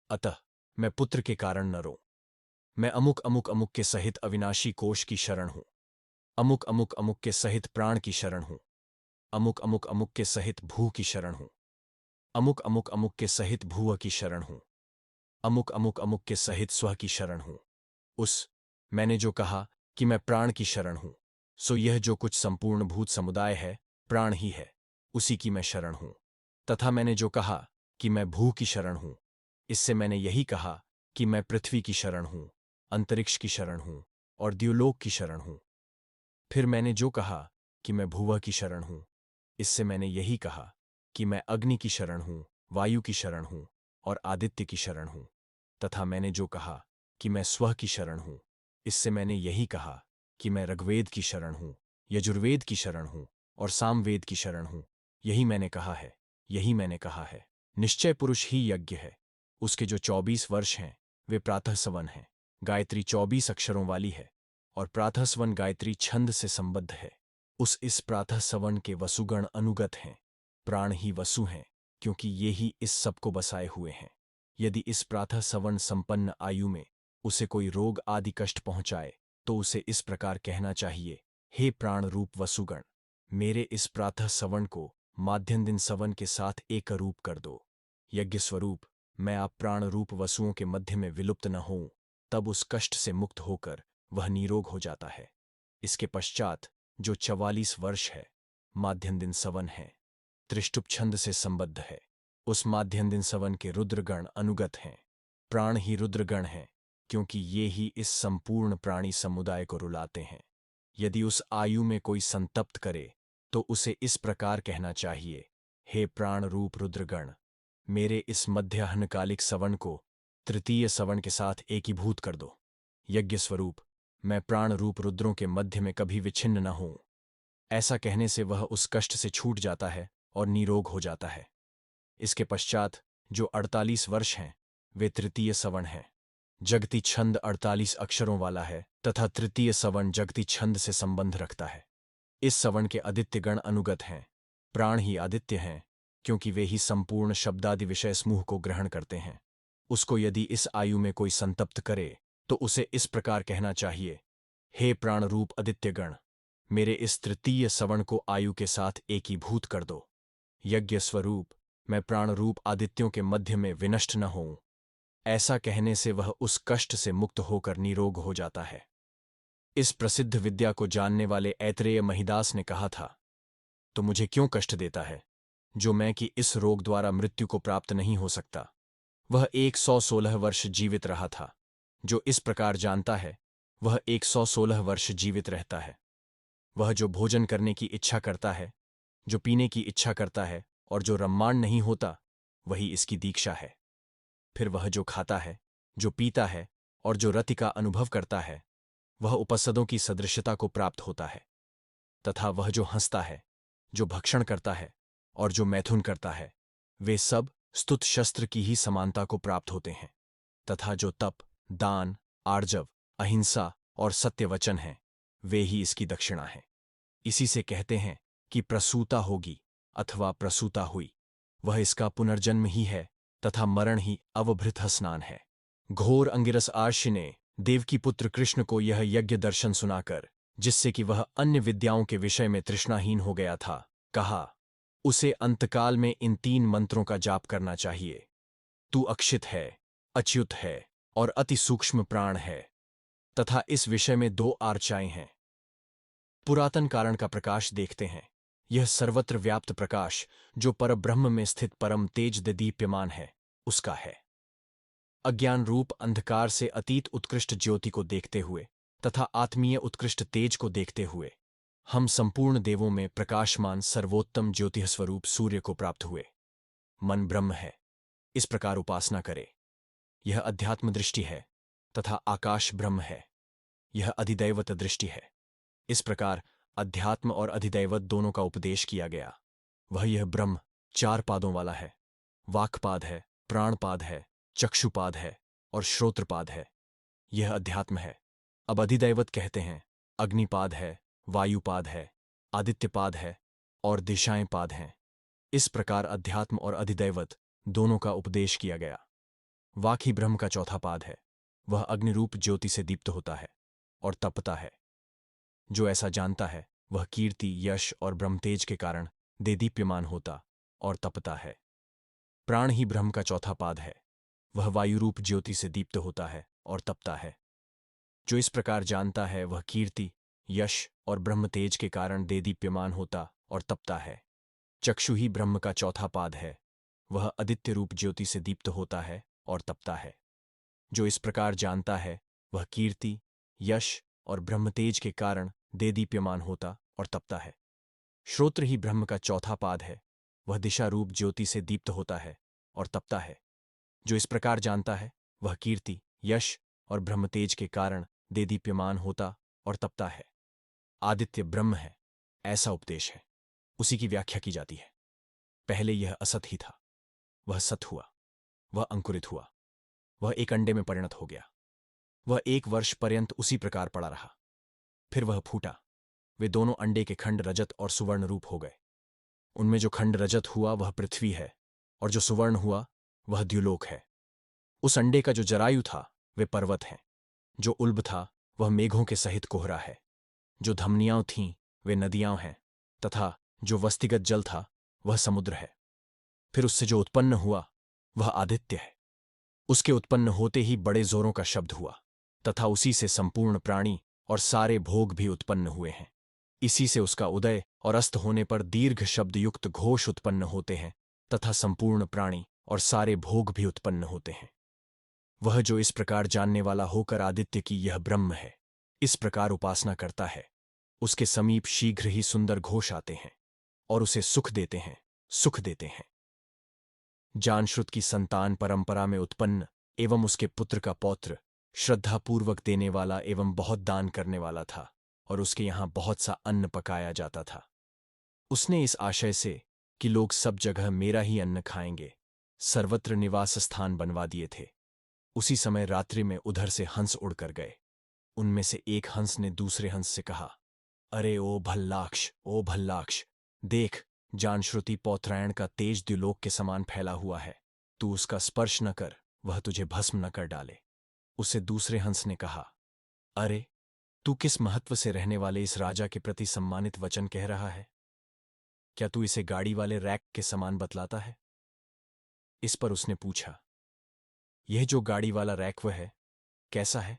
S1: अतः मैं पुत्र के कारण न रो। मैं अमुक अमुक अमुक के सहित अविनाशी कोश की शरण हूं। अमुक अमुक अमुक के सहित प्राण की शरण हूं। अमुक अमुक अमुक के सहित भू की शरण हूं। अमुक अमुक अमुक के सहित भूअ की शरण हूं। अमुक अमुक अमुक के सहित स्व की शरण हूं। उस मैंने जो कहा कि मैं प्राण की शरण हूं, सो यह जो कुछ संपूर्ण भूत समुदाय है, प्राण ही है, उसी की मैं शरण हूं। तथा मैंने जो कहा कि मैं भू की शरण हूं, इससे मैंने यही कहा कि मैं पृथ्वी की शरण हूं, अंतरिक्ष की शरण हूं और द्युलोक की शरण हूं। फिर मैंने जो कहा कि मैं भूवः की शरण हूं, इससे मैंने यही कहा कि मैं अग्नि की शरण हूं, वायु की शरण हूं और आदित्य की शरण हूं। तथा मैंने जो कहा कि मैं स्वः की शरण हूं, इससे मैंने यही कहा कि मैं ऋग्वेद की शरण हूं, यजुर्वेद की शरण हूं और सामवेद की शरण हूं। यही मैंने कहा है, यही मैंने कहा है। निश्चय पुरुष ही यज्ञ है। उसके जो 24 वर्ष हैं, वे प्रातः सवन हैं। गायत्री 24 अक्षरों वाली है और प्रातः सवन गायत्री छंद से संबद्ध है। उस इस प्रातः सवन के वसुगण अनुगत हैं। प्राण ही वसु हैं, क्योंकि ये ही इस सब को बसाए हुए हैं। यदि इस प्रातः सवन संपन्न आयु में उसे कोई रोग आदि कष्ट पहुंचाए, तो उसे इस प्रकार कहना चाहिए, हे प्राण रूप वसुगण, मेरे इस प्रातः सवन को माध्यम दिन सवन के साथ एक रूप कर दो। यज्ञ स्वरूप मैं आप प्राण रूप वसुओं के मध्य में विलुप्त न होऊं, तब उस कष्ट से मुक्त होकर वह निरोग हो जाता है। इसके पश्चात जो 44 वर्ष है, माध्यम दिन सवन है, त्रिष्टुप छंद से संबद्ध है। उस माध्यम दिन सवन के रुद्रगण अनुगत हैं। प्राण ही रुद्रगण हैं, क्योंकि ये ही इस संपूर्ण प्राणी समुदाय को रुलाते हैं। यदि उस आयु में कोई संतप्त करे, तो उसे इस प्रकार कहना चाहिए, हे प्राण रूप रुद्रगण, मेरे इस मध्याह्नकालिक सवन को तृतीय सवन के साथ एकीभूत कर दो। यज्ञ स्वरूप मैं प्राण रूप रुद्रों के मध्य में कभी विच्छिन्न न हूं। ऐसा कहने से वह उस कष्ट से छूट जाता है और निरोग हो जाता है। इसके पश्चात जो 48 वर्ष हैं, वे तृतीय सवन हैं। जगती छंद 48 अक्षरों वाला है तथा तृतीय सवन जगती छंद से संबंध रखता है। इस सवर्ण के आदित्यगण अनुगत हैं। प्राण ही आदित्य हैं, क्योंकि वे ही संपूर्ण शब्दादि विषय समूह को ग्रहण करते हैं। उसको यदि इस आयु में कोई संतप्त करे तो उसे इस प्रकार कहना चाहिए, हे प्राण रूप आदित्यगण, मेरे इस तृतीय सवर्ण को आयु के साथ एकीभूत कर दो। यज्ञ स्वरूप मैं प्राण रूप आदित्यों के मध्य में विनष्ट न होऊं। ऐसा कहने से वह उस कष्ट से मुक्त होकर निरोग हो जाता है। इस प्रसिद्ध विद्या को जानने वाले ऐतरेय महिदास ने कहा था, तो मुझे क्यों कष्ट देता है, जो मैं कि इस रोग द्वारा मृत्यु को प्राप्त नहीं हो सकता। वह 116 वर्ष जीवित रहा था। जो इस प्रकार जानता है, वह 116 वर्ष जीवित रहता है। वह जो भोजन करने की इच्छा करता है, जो पीने की इच्छा करता है और जो रम्माण नहीं होता, वही इसकी दीक्षा है। फिर वह जो खाता है, जो पीता है और जो रति का अनुभव करता है, वह उपसदों की सदृशता को प्राप्त होता है। तथा वह जो हंसता है, जो भक्षण करता है और जो मैथुन करता है, वे सब स्तुत शस्त्र की ही समानता को प्राप्त होते हैं। तथा जो तप, दान, आर्जव, अहिंसा और सत्यवचन हैं, वे ही इसकी दक्षिणा हैं। इसी से कहते हैं कि प्रसूता होगी अथवा प्रसूता हुई। वह इसका पुनर्जन्म ही है तथा मरण ही अवभृत स्नान है। घोर अंगिरस आर्षि ने देवकी पुत्र कृष्ण को यह यज्ञ दर्शन सुनाकर, जिससे कि वह अन्य विद्याओं के विषय में तृष्णाहीन हो गया था, कहा, उसे अंतकाल में इन 3 मंत्रों का जाप करना चाहिए। तू अक्षित है, अच्युत है और अति सूक्ष्म प्राण है। तथा इस विषय में 2 आर्चाएं हैं। पुरातन कारण का प्रकाश देखते हैं। यह सर्वत्र व्याप्त प्रकाश जो परब्रह्म में स्थित परम तेज दीप्यमान है, उसका है। अज्ञान रूप अंधकार से अतीत उत्कृष्ट ज्योति को देखते हुए तथा आत्मीय उत्कृष्ट तेज को देखते हुए हम संपूर्ण देवों में प्रकाशमान सर्वोत्तम ज्योतिः स्वरूप सूर्य को प्राप्त हुए। मन ब्रह्म है, इस प्रकार उपासना करे। यह अध्यात्म दृष्टि है तथा आकाश ब्रह्म है, यह अधिदैवत दृष्टि है। इस प्रकार अध्यात्म और अधिदैवत दोनों का उपदेश किया गया। वह यह ब्रह्म 4 पादों वाला है। वाक्पाद है, प्राणपाद है, चक्षुपाद है और श्रोत्रपाद है। यह अध्यात्म है। अब अधिदैवत कहते हैं, अग्निपाद है, वायुपाद है, आदित्यपाद है और दिशाएं पाद हैं। इस प्रकार अध्यात्म और अधिदैवत दोनों का उपदेश किया गया। वाक ही ब्रह्म का चौथा पाद है। वह अग्निरूप ज्योति से दीप्त होता है और तपता है। जो ऐसा जानता है, वह कीर्ति, यश और ब्रह्मतेज के कारण देदीप्यमान होता और तपता है। प्राण ही ब्रह्म का चौथा पाद है। वह वायुरूप ज्योति से दीप्त होता है और तपता है। जो इस प्रकार जानता है, वह कीर्ति, यश और ब्रह्मतेज के कारण देदीप्यमान होता और तपता है। चक्षु ही ब्रह्म का चौथा पाद है। वह आदित्य रूप ज्योति से दीप्त होता है और तपता है। जो इस प्रकार जानता है, वह कीर्ति, यश और ब्रह्मतेज के कारण देदीप्यमान होता और तपता है। श्रोत्र ही ब्रह्म का चौथा पाद है। वह दिशा रूप ज्योति से दीप्त होता है और तपता है। जो इस प्रकार जानता है, वह कीर्ति, यश और ब्रह्मतेज के कारण देदीप्यमान होता और तपता है। आदित्य ब्रह्म है, ऐसा उपदेश है। उसी की व्याख्या की जाती है। पहले यह असत ही था, वह सत हुआ, वह अंकुरित हुआ, वह एक अंडे में परिणत हो गया। वह 1 वर्ष पर्यंत उसी प्रकार पड़ा रहा। फिर वह फूटा। वे दोनों अंडे के खंड रजत और सुवर्ण रूप हो गए। उनमें जो खंड रजत हुआ वह पृथ्वी है और जो सुवर्ण हुआ वह द्युलोक है। उस अंडे का जो जरायु था वे पर्वत हैं। जो उल्ब था वह मेघों के सहित कोहरा है। जो धमनियां थीं वे नदियां हैं तथा जो वस्तिगत जल था वह समुद्र है। फिर उससे जो उत्पन्न हुआ वह आदित्य है। उसके उत्पन्न होते ही बड़े जोरों का शब्द हुआ तथा उसी से संपूर्ण प्राणी और सारे भोग भी उत्पन्न हुए हैं। इसी से उसका उदय और अस्त होने पर दीर्घ शब्द युक्त घोष उत्पन्न होते हैं तथा संपूर्ण प्राणी और सारे भोग भी उत्पन्न होते हैं। वह जो इस प्रकार जानने वाला होकर आदित्य की यह ब्रह्म है, इस प्रकार उपासना करता है, उसके समीप शीघ्र ही सुंदर घोष आते हैं और उसे सुख देते हैं, सुख देते हैं। जानश्रुत की संतान परंपरा में उत्पन्न एवं उसके पुत्र का पौत्र श्रद्धापूर्वक देने वाला एवं बहुत दान करने वाला था और उसके यहां बहुत सा अन्न पकाया जाता था। उसने इस आशय से कि लोग सब जगह मेरा ही अन्न खाएंगे, सर्वत्र निवास स्थान बनवा दिए थे। उसी समय रात्रि में उधर से हंस उड़कर गए। उनमें से एक हंस ने दूसरे हंस से कहा, अरे ओ भल्लाक्ष, देख, जानश्रुति पौत्रायण का तेज द्युलोक के समान फैला हुआ है। तू उसका स्पर्श न कर, वह तुझे भस्म न कर डाले। उसे दूसरे हंस ने कहा। अरे, तू किस महत्व से रहने वाले इस राजा के प्रति सम्मानित वचन कह रहा है? क्या तू इसे गाड़ी वाले रैक के समान बतलाता है? इस पर उसने पूछा। यह जो गाड़ी वाला रैक्व है, कैसा है?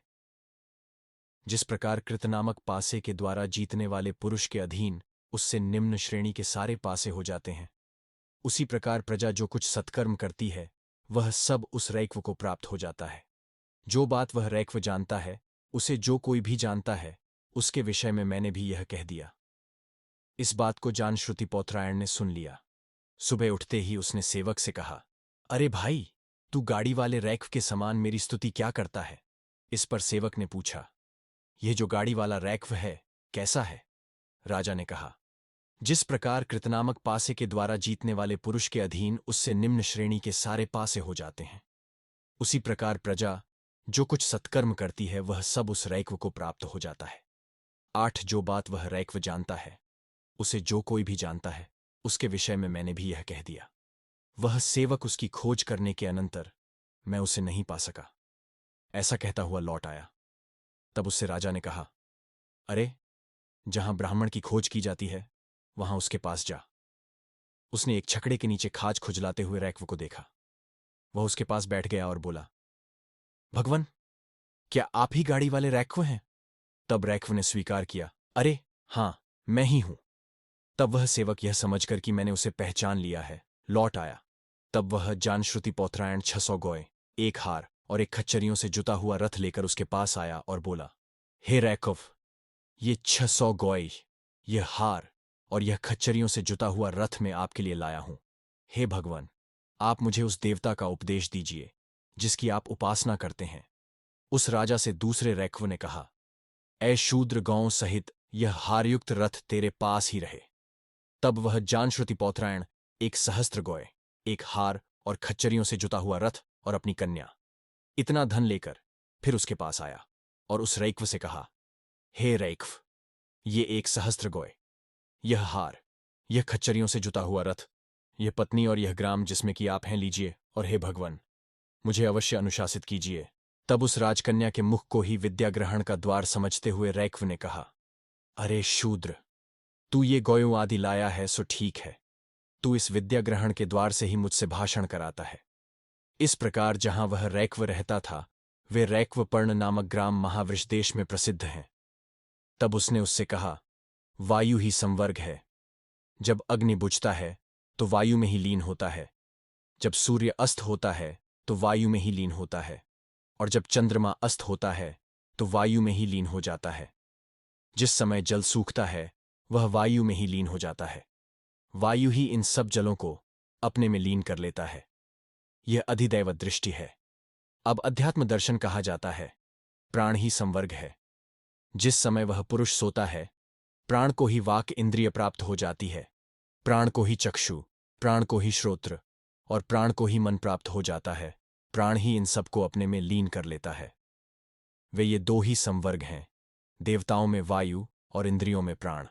S1: जिस प्रकार कृत नामक पासे के द्वारा जीतने वाले पुरुष के अधीन उससे निम्न श्रेणी के सारे पासे हो जाते हैं, उसी प्रकार प्रजा जो कुछ सत्कर्म करती है वह सब उस रैक्व को प्राप्त हो जाता है। जो बात वह रैक्व जानता है उसे जो कोई भी जानता है, उसके विषय में मैंने भी यह कह दिया। इस बात को जानश्रुति पौत्रायण ने सुन लिया। सुबह उठते ही उसने सेवक से कहा, अरे भाई, तू गाड़ी वाले रैक्व के समान मेरी स्तुति क्या करता है? इस पर सेवक ने पूछा, यह जो गाड़ी वाला रैक्व है, कैसा है? राजा ने कहा, जिस प्रकार कृतनामक पासे के द्वारा जीतने वाले पुरुष के अधीन उससे निम्न श्रेणी के सारे पासे हो जाते हैं, उसी प्रकार प्रजा जो कुछ सत्कर्म करती है वह सब उस रैक्व को प्राप्त हो जाता है। 8 जो बात वह रैक्व जानता है उसे जो कोई भी जानता है, उसके विषय में मैंने भी यह कह दिया। वह सेवक उसकी खोज करने के अनंतर मैं उसे नहीं पा सका। ऐसा कहता हुआ लौट आया। तब उससे राजा ने कहा, अरे, जहां ब्राह्मण की खोज की जाती है वहां उसके पास जा। उसने एक छकड़े के नीचे खाज खुजलाते हुए रैक्व को देखा। वह उसके पास बैठ गया और बोला, भगवन, क्या आप ही गाड़ी वाले रैक्व हैं? तब रैक्व ने स्वीकार किया, अरे हां, मैं ही हूं। तब वह सेवक यह समझकर कि मैंने उसे पहचान लिया है, लौट आया। तब वह जानश्रुति पौत्रायण 600 गौए, एक हार और एक खच्चरियों से जुता हुआ रथ लेकर उसके पास आया और बोला, हे रैकव, ये 600 गौए, यह हार और यह खच्चरियों से जुता हुआ रथ मैं आपके लिए लाया हूं। हे भगवान, आप मुझे उस देवता का उपदेश दीजिए जिसकी आप उपासना करते हैं। उस राजा से दूसरे रैक्व ने कहा, ऐ शूद्र गौं सहित यह हारयुक्त रथ तेरे पास ही रहे। तब वह जानश्रुति पौत्रायण 1 सहस्त्र गौए, एक हार और खच्चरियों से जुता हुआ रथ और अपनी कन्या, इतना धन लेकर फिर उसके पास आया और उस रैक्व से कहा, हे रैक्व, ये 1 सहस्त्र गौए, यह हार, यह खच्चरियों से जुता हुआ रथ, यह पत्नी और यह ग्राम जिसमें कि आप हैं लीजिए, और हे भगवान, मुझे अवश्य अनुशासित कीजिए। तब उस राजकन्या के मुख को ही विद्या ग्रहण का द्वार समझते हुए रैक्व ने कहा, अरे शूद्र, तू ये गौयों आदि लाया है सो ठीक है। तू इस विद्या ग्रहण के द्वार से ही मुझसे भाषण कराता है। इस प्रकार जहां वह रैक्व रहता था वे रैक्वपर्ण नामक ग्राम महावृष देश में प्रसिद्ध हैं। तब उसने उससे कहा, वायु ही संवर्ग है। जब अग्नि बुझता है तो वायु में ही लीन होता है, जब सूर्य अस्त होता है तो वायु में ही लीन होता है, और जब चंद्रमा अस्त होता है तो वायु में ही लीन हो जाता है। जिस समय जल सूखता है वह वायु में ही लीन हो जाता है। वायु ही इन सब जलों को अपने में लीन कर लेता है। यह अधिदैवत दृष्टि है। अब अध्यात्म दर्शन कहा जाता है, प्राण ही संवर्ग है। जिस समय वह पुरुष सोता है, प्राण को ही वाक इंद्रिय प्राप्त हो जाती है, प्राण को ही चक्षु, प्राण को ही श्रोत्र और प्राण को ही मन प्राप्त हो जाता है। प्राण ही इन सबको अपने में लीन कर लेता है। वे ये 2 ही संवर्ग हैं, देवताओं में वायु और इंद्रियों में प्राण।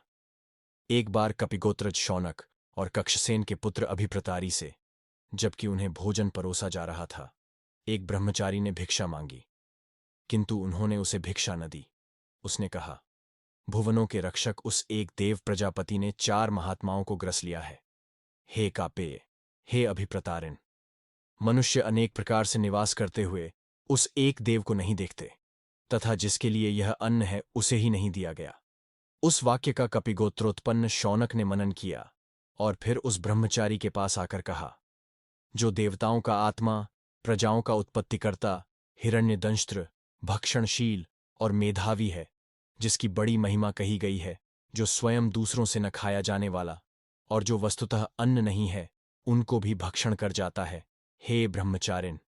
S1: एक बार कपिगोत्रज शौनक और कक्षसेन के पुत्र अभिप्रतारी से, जबकि उन्हें भोजन परोसा जा रहा था, एक ब्रह्मचारी ने भिक्षा मांगी, किंतु उन्होंने उसे भिक्षा न दी। उसने कहा, भुवनों के रक्षक उस एक देव प्रजापति ने 4 महात्माओं को ग्रस लिया है। हे कापेय, हे अभिप्रतारिण, मनुष्य अनेक प्रकार से निवास करते हुए उस एक देव को नहीं देखते, तथा जिसके लिए यह अन्न है उसे ही नहीं दिया गया। उस वाक्य का कपिगोत्रोत्पन्न शौनक ने मनन किया और फिर उस ब्रह्मचारी के पास आकर कहा, जो देवताओं का आत्मा, प्रजाओं का उत्पत्तिकर्ता, हिरण्यदंष्ट्र, भक्षणशील और मेधावी है, जिसकी बड़ी महिमा कही गई है, जो स्वयं दूसरों से न खाया जाने वाला और जो वस्तुतः अन्न नहीं है उनको भी भक्षण कर जाता है, हे ब्रह्मचारिण,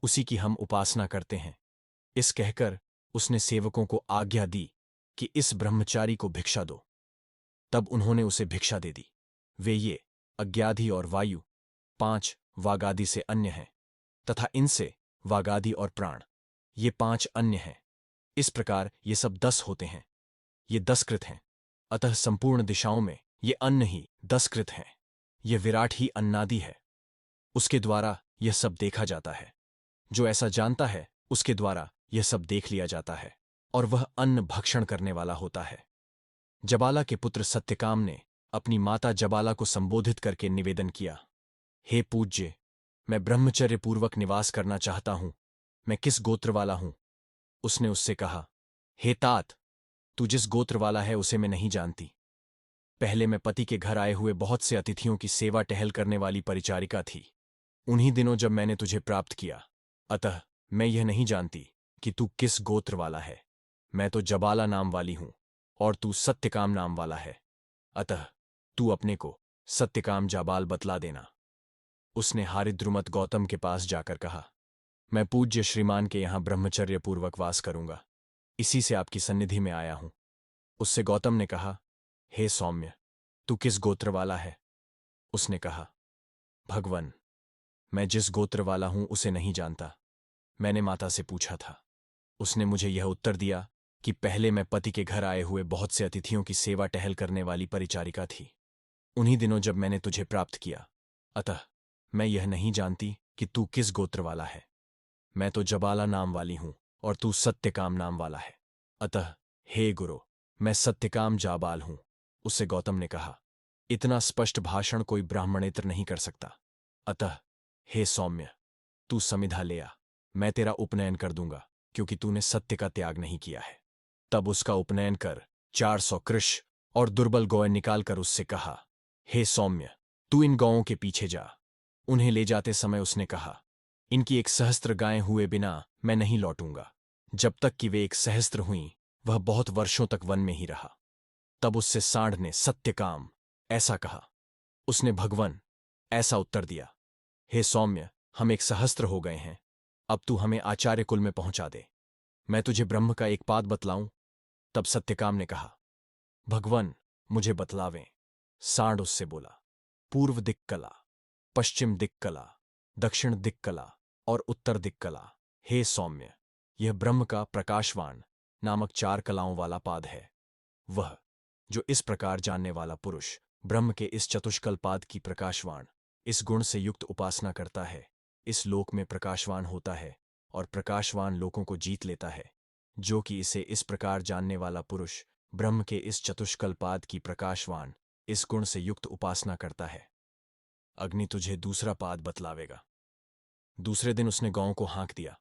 S1: उसी की हम उपासना करते हैं। इस कहकर उसने सेवकों को आज्ञा दी कि इस ब्रह्मचारी को भिक्षा दो। तब उन्होंने उसे भिक्षा दे दी। वे ये अज्ञाधि और वायु 5 वागादि से अन्य हैं, तथा इनसे वागादि और प्राण ये 5 अन्य हैं। इस प्रकार ये सब 10 होते हैं। ये 10 कृत हैं। अतः संपूर्ण दिशाओं में ये अन्न ही 10 कृत हैं। ये विराट ही अन्नादि है। उसके द्वारा यह सब देखा जाता है। जो ऐसा जानता है उसके द्वारा यह सब देख लिया जाता है, और वह अन्न भक्षण करने वाला होता है। जबाला के पुत्र सत्यकाम ने अपनी माता जबाला को संबोधित करके निवेदन किया, हे पूज्य, मैं ब्रह्मचर्य पूर्वक निवास करना चाहता हूं। मैं किस गोत्र वाला हूं? उसने उससे कहा, हे तात, तू जिस गोत्र वाला है उसे मैं नहीं जानती। पहले मैं पति के घर आए हुए बहुत से अतिथियों की सेवा टहल करने वाली परिचारिका थी। उन्हीं दिनों जब मैंने तुझे प्राप्त किया, अतः मैं यह नहीं जानती कि तू किस गोत्र वाला है। मैं तो जबाला नाम वाली हूं और तू सत्यकाम नाम वाला है। अतः तू अपने को सत्यकाम जाबाल बतला देना। उसने हारिद्रुमत गौतम के पास जाकर कहा, मैं पूज्य श्रीमान के यहां ब्रह्मचर्य पूर्वक वास करूंगा। इसी से आपकी सन्निधि में आया हूं। उससे गौतम ने कहा, हे सौम्य, तू किस गोत्र वाला है? उसने कहा, भगवन, मैं जिस गोत्र वाला हूं उसे नहीं जानता। मैंने माता से पूछा था। उसने मुझे यह उत्तर दिया कि पहले मैं पति के घर आए हुए बहुत से अतिथियों की सेवा टहल करने वाली परिचारिका थी। उन्हीं दिनों जब मैंने तुझे प्राप्त किया, अतः मैं यह नहीं जानती कि तू किस गोत्र वाला है। मैं तो जबाला नाम वाली हूं और तू सत्यकाम नाम वाला है। अतः हे गुरु, मैं सत्यकाम जाबाल हूं। उससे गौतम ने कहा, इतना स्पष्ट भाषण कोई ब्राह्मणेतर नहीं कर सकता। अतः हे सौम्य, तू समिधा ले आ, मैं तेरा उपनयन कर दूंगा, क्योंकि तूने सत्य का त्याग नहीं किया है। तब उसका उपनयन कर 400 कृश और दुर्बल गौएं निकालकर उससे कहा, हे सौम्य, तू इन गौओं के पीछे जा। उन्हें ले जाते समय उसने कहा, इनकी 1 सहस्त्र गायें हुए बिना मैं नहीं लौटूंगा। जब तक कि वे 1 सहस्त्र हुईं, वह बहुत वर्षों तक वन में ही रहा। तब उससे सांड ने सत्यकाम ऐसा कहा। उसने भगवन ऐसा उत्तर दिया, हे सौम्य, हम 1 सहस्त्र हो गए हैं। अब तू हमें आचार्य कुल में पहुंचा दे। मैं तुझे ब्रह्म का एक पाद बतलाऊं? तब सत्यकाम ने कहा, भगवन, मुझे बतलावें। सांड उससे बोला, पूर्व दिक् कला, पश्चिम दिक् कला, दक्षिण दिक् कला और उत्तर दिक् कला। हे सौम्य, यह ब्रह्म का प्रकाशवान नामक 4 कलाओं वाला पाद है। वह जो इस प्रकार जानने वाला पुरुष ब्रह्म के इस चतुष्कल पाद की प्रकाशवान इस गुण से युक्त उपासना करता है, इस लोक में प्रकाशवान होता है और प्रकाशवान लोकों को जीत लेता है। जो कि इसे इस प्रकार जानने वाला पुरुष ब्रह्म के इस चतुष्कल पाद की प्रकाशवान इस गुण से युक्त उपासना करता है। अग्नि तुझे दूसरा पाद बतलावेगा। दूसरे दिन उसने गौओं को हाँक दिया।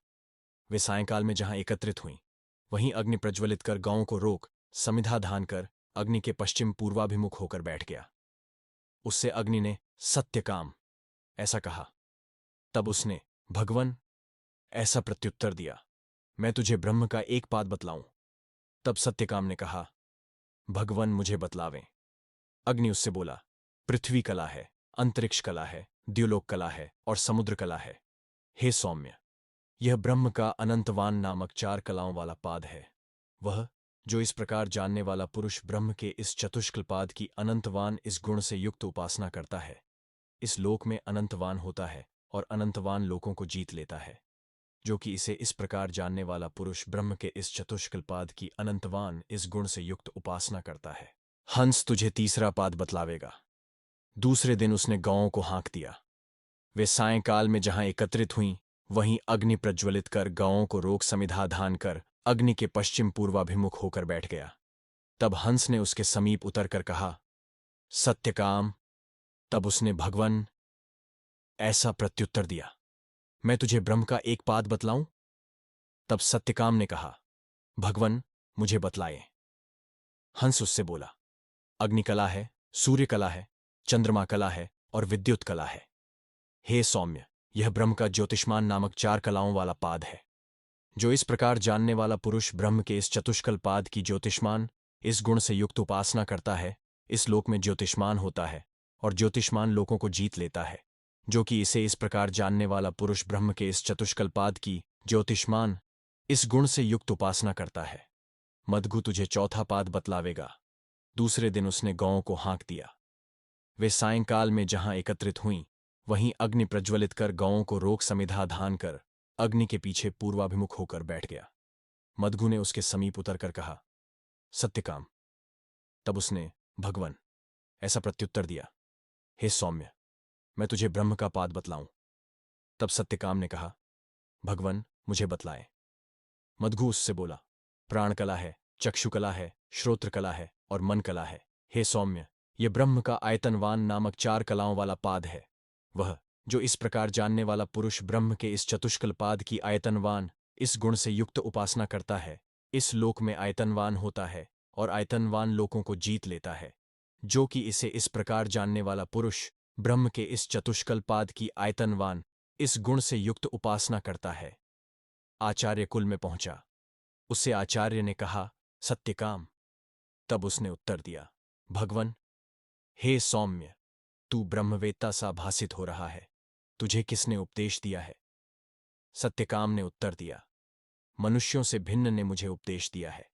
S1: वे सायंकाल में जहां एकत्रित हुईं, वहीं अग्नि प्रज्वलित कर गौओं को रोक समिधा धान कर अग्नि के पश्चिम पूर्वाभिमुख होकर बैठ गया। उससे अग्नि ने सत्यकाम ऐसा कहा। तब उसने भगवन ऐसा प्रत्युत्तर दिया, मैं तुझे ब्रह्म का एक पाद बतलाऊं? तब सत्यकाम ने कहा, भगवन, मुझे बतलावें। अग्नि उससे बोला, पृथ्वी कला है, अंतरिक्ष कला है, द्युलोक कला है और समुद्र कला है। हे सौम्य, यह ब्रह्म का अनंतवान नामक 4 कलाओं वाला पाद है। वह जो इस प्रकार जानने वाला पुरुष ब्रह्म के इस चतुष्कल पाद की अनंतवान इस गुण से युक्त उपासना करता है, इस लोक में अनंतवान होता है और अनंतवान लोकों को जीत लेता है। जो कि इसे इस प्रकार जानने वाला पुरुष ब्रह्म के इस चतुष्कल पाद की अनंतवान इस गुण से युक्त उपासना करता है। हंस तुझे तीसरा पाद बतलावेगा। दूसरे दिन उसने गौओं को हाँक दिया। वे सायंकाल में जहां एकत्रित हुईं, वहीं अग्नि प्रज्वलित कर गौओं को रोक समिधा धान कर अग्नि के पश्चिम पूर्वाभिमुख होकर बैठ गया। तब हंस ने उसके समीप उतरकर कहा, सत्यकाम। तब उसने भगवन ऐसा प्रत्युत्तर दिया, मैं तुझे ब्रह्म का एक पाद बतलाऊं? तब सत्यकाम ने कहा, भगवन, मुझे बतलाए। हंस उससे बोला, अग्नि कला है, सूर्य कला है, चंद्रमा कला है और विद्युत कला है। हे सौम्य, यह ब्रह्म का ज्योतिष्मान नामक 4 कलाओं वाला पाद है। जो इस प्रकार जानने वाला पुरुष ब्रह्म के इस चतुष्कल पाद की ज्योतिष्मान इस गुण से युक्त उपासना करता है, इस लोक में ज्योतिष्मान होता है और ज्योतिष्मान लोकों को जीत लेता है। जो कि इसे इस प्रकार जानने वाला पुरुष ब्रह्म के इस चतुष्कल पाद की ज्योतिष्मान इस गुण से युक्त उपासना करता है। मदगु तुझे चौथा पाद बतलावेगा। दूसरे दिन उसने गौओं को हाँक दिया। वे सायंकाल में जहां एकत्रित हुईं, वहीं अग्नि प्रज्वलित कर गौओं को रोक समिधा धान कर अग्नि के पीछे पूर्वाभिमुख होकर बैठ गया। मदगु ने उसके समीप उतरकर कहा, सत्यकाम। तब उसने भगवन ऐसा प्रत्युत्तर दिया, हे सौम्य, मैं तुझे ब्रह्म का पाद बतलाऊं। तब सत्यकाम ने कहा, भगवन मुझे बतलाए। मदघु उससे बोला, प्राण कला है, चक्षु कला है, श्रोत्र कला है और मन कला है। हे सौम्य, ये ब्रह्म का आयतनवान नामक 4 कलाओं वाला पाद है। वह जो इस प्रकार जानने वाला पुरुष ब्रह्म के इस चतुष्कल पाद की आयतनवान इस गुण से युक्त उपासना करता है, इस लोक में आयतनवान होता है और आयतनवान लोकों को जीत लेता है। जो कि इसे इस प्रकार जानने वाला पुरुष ब्रह्म के इस चतुष्कल पाद की आयतनवान इस गुण से युक्त उपासना करता है, आचार्य कुल में पहुंचा। उससे आचार्य ने कहा, सत्यकाम। तब उसने उत्तर दिया, भगवन, हे सौम्य, तू ब्रह्मवेत्ता सा भासित हो रहा है, तुझे किसने उपदेश दिया है? सत्यकाम ने उत्तर दिया, मनुष्यों से भिन्न ने मुझे उपदेश दिया है।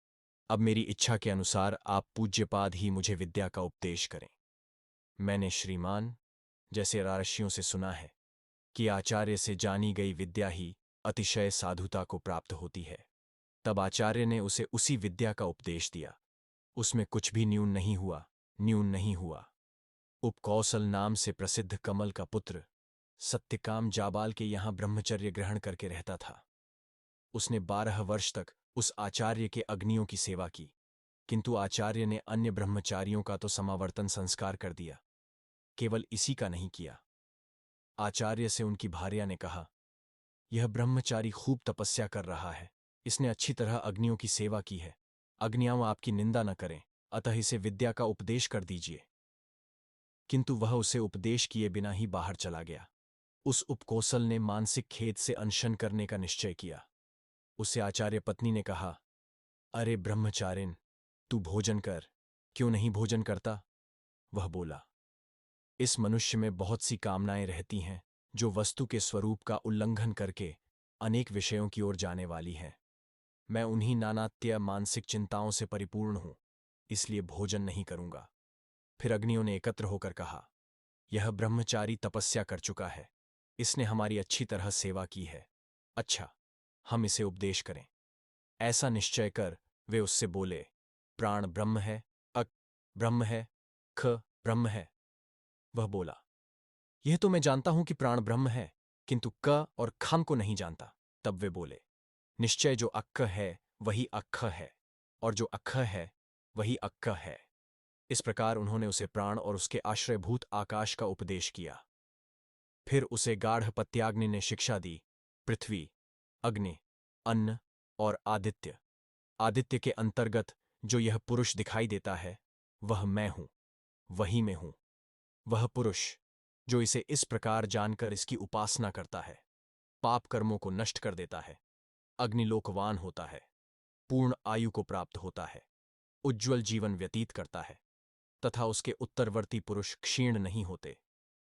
S1: अब मेरी इच्छा के अनुसार आप पूज्यपाद ही मुझे विद्या का उपदेश करें। मैंने श्रीमान जैसे रार्षियों से सुना है कि आचार्य से जानी गई विद्या ही अतिशय साधुता को प्राप्त होती है। तब आचार्य ने उसे उसी विद्या का उपदेश दिया। उसमें कुछ भी न्यून नहीं हुआ। उपकौशल नाम से प्रसिद्ध कमल का पुत्र सत्यकाम जाबाल के यहाँ ब्रह्मचर्य ग्रहण करके रहता था। उसने 12 वर्ष तक उस आचार्य के अग्नियों की सेवा की, किंतु आचार्य ने अन्य ब्रह्मचारियों का तो समावर्तन संस्कार कर दिया, केवल इसी का नहीं किया। आचार्य से उनकी भार्या ने कहा, यह ब्रह्मचारी खूब तपस्या कर रहा है, इसने अच्छी तरह अग्नियों की सेवा की है, अग्नियां आपकी निंदा न करें, अतः इसे विद्या का उपदेश कर दीजिए। किंतु वह उसे उपदेश किए बिना ही बाहर चला गया। उस उपकौशल ने मानसिक खेद से अनशन करने का निश्चय किया। उसे आचार्य पत्नी ने कहा, अरे ब्रह्मचारिन, तू भोजन कर, क्यों नहीं भोजन करता? वह बोला, इस मनुष्य में बहुत सी कामनाएं रहती हैं जो वस्तु के स्वरूप का उल्लंघन करके अनेक विषयों की ओर जाने वाली हैं। मैं उन्हीं नानात्य मानसिक चिंताओं से परिपूर्ण हूं, इसलिए भोजन नहीं करूंगा। फिर अग्नियों ने एकत्र होकर कहा, यह ब्रह्मचारी तपस्या कर चुका है, इसने हमारी अच्छी तरह सेवा की है, अच्छा, हम इसे उपदेश करें। ऐसा निश्चय कर वे उससे बोले, प्राण ब्रह्म है, अक ब्रह्म है, ख ब्रह्म है। वह बोला, यह तो मैं जानता हूं कि प्राण ब्रह्म है, किंतु क और खम को नहीं जानता। तब वे बोले, निश्चय जो अक्ख है वही अक्ख है, और जो अक्ख है वही अक्ख है। इस प्रकार उन्होंने उसे प्राण और उसके आश्रयभूत आकाश का उपदेश किया। फिर उसे गाढ़पत्याग्नि ने शिक्षा दी, पृथ्वी, अग्नि, अन्न और आदित्य। आदित्य के अंतर्गत जो यह पुरुष दिखाई देता है, वह मैं हूं, वही मैं हूं। वह पुरुष जो इसे इस प्रकार जानकर इसकी उपासना करता है, पाप कर्मों को नष्ट कर देता है, अग्निलोकवान होता है, पूर्ण आयु को प्राप्त होता है, उज्ज्वल जीवन व्यतीत करता है, तथा उसके उत्तरवर्ती पुरुष क्षीण नहीं होते,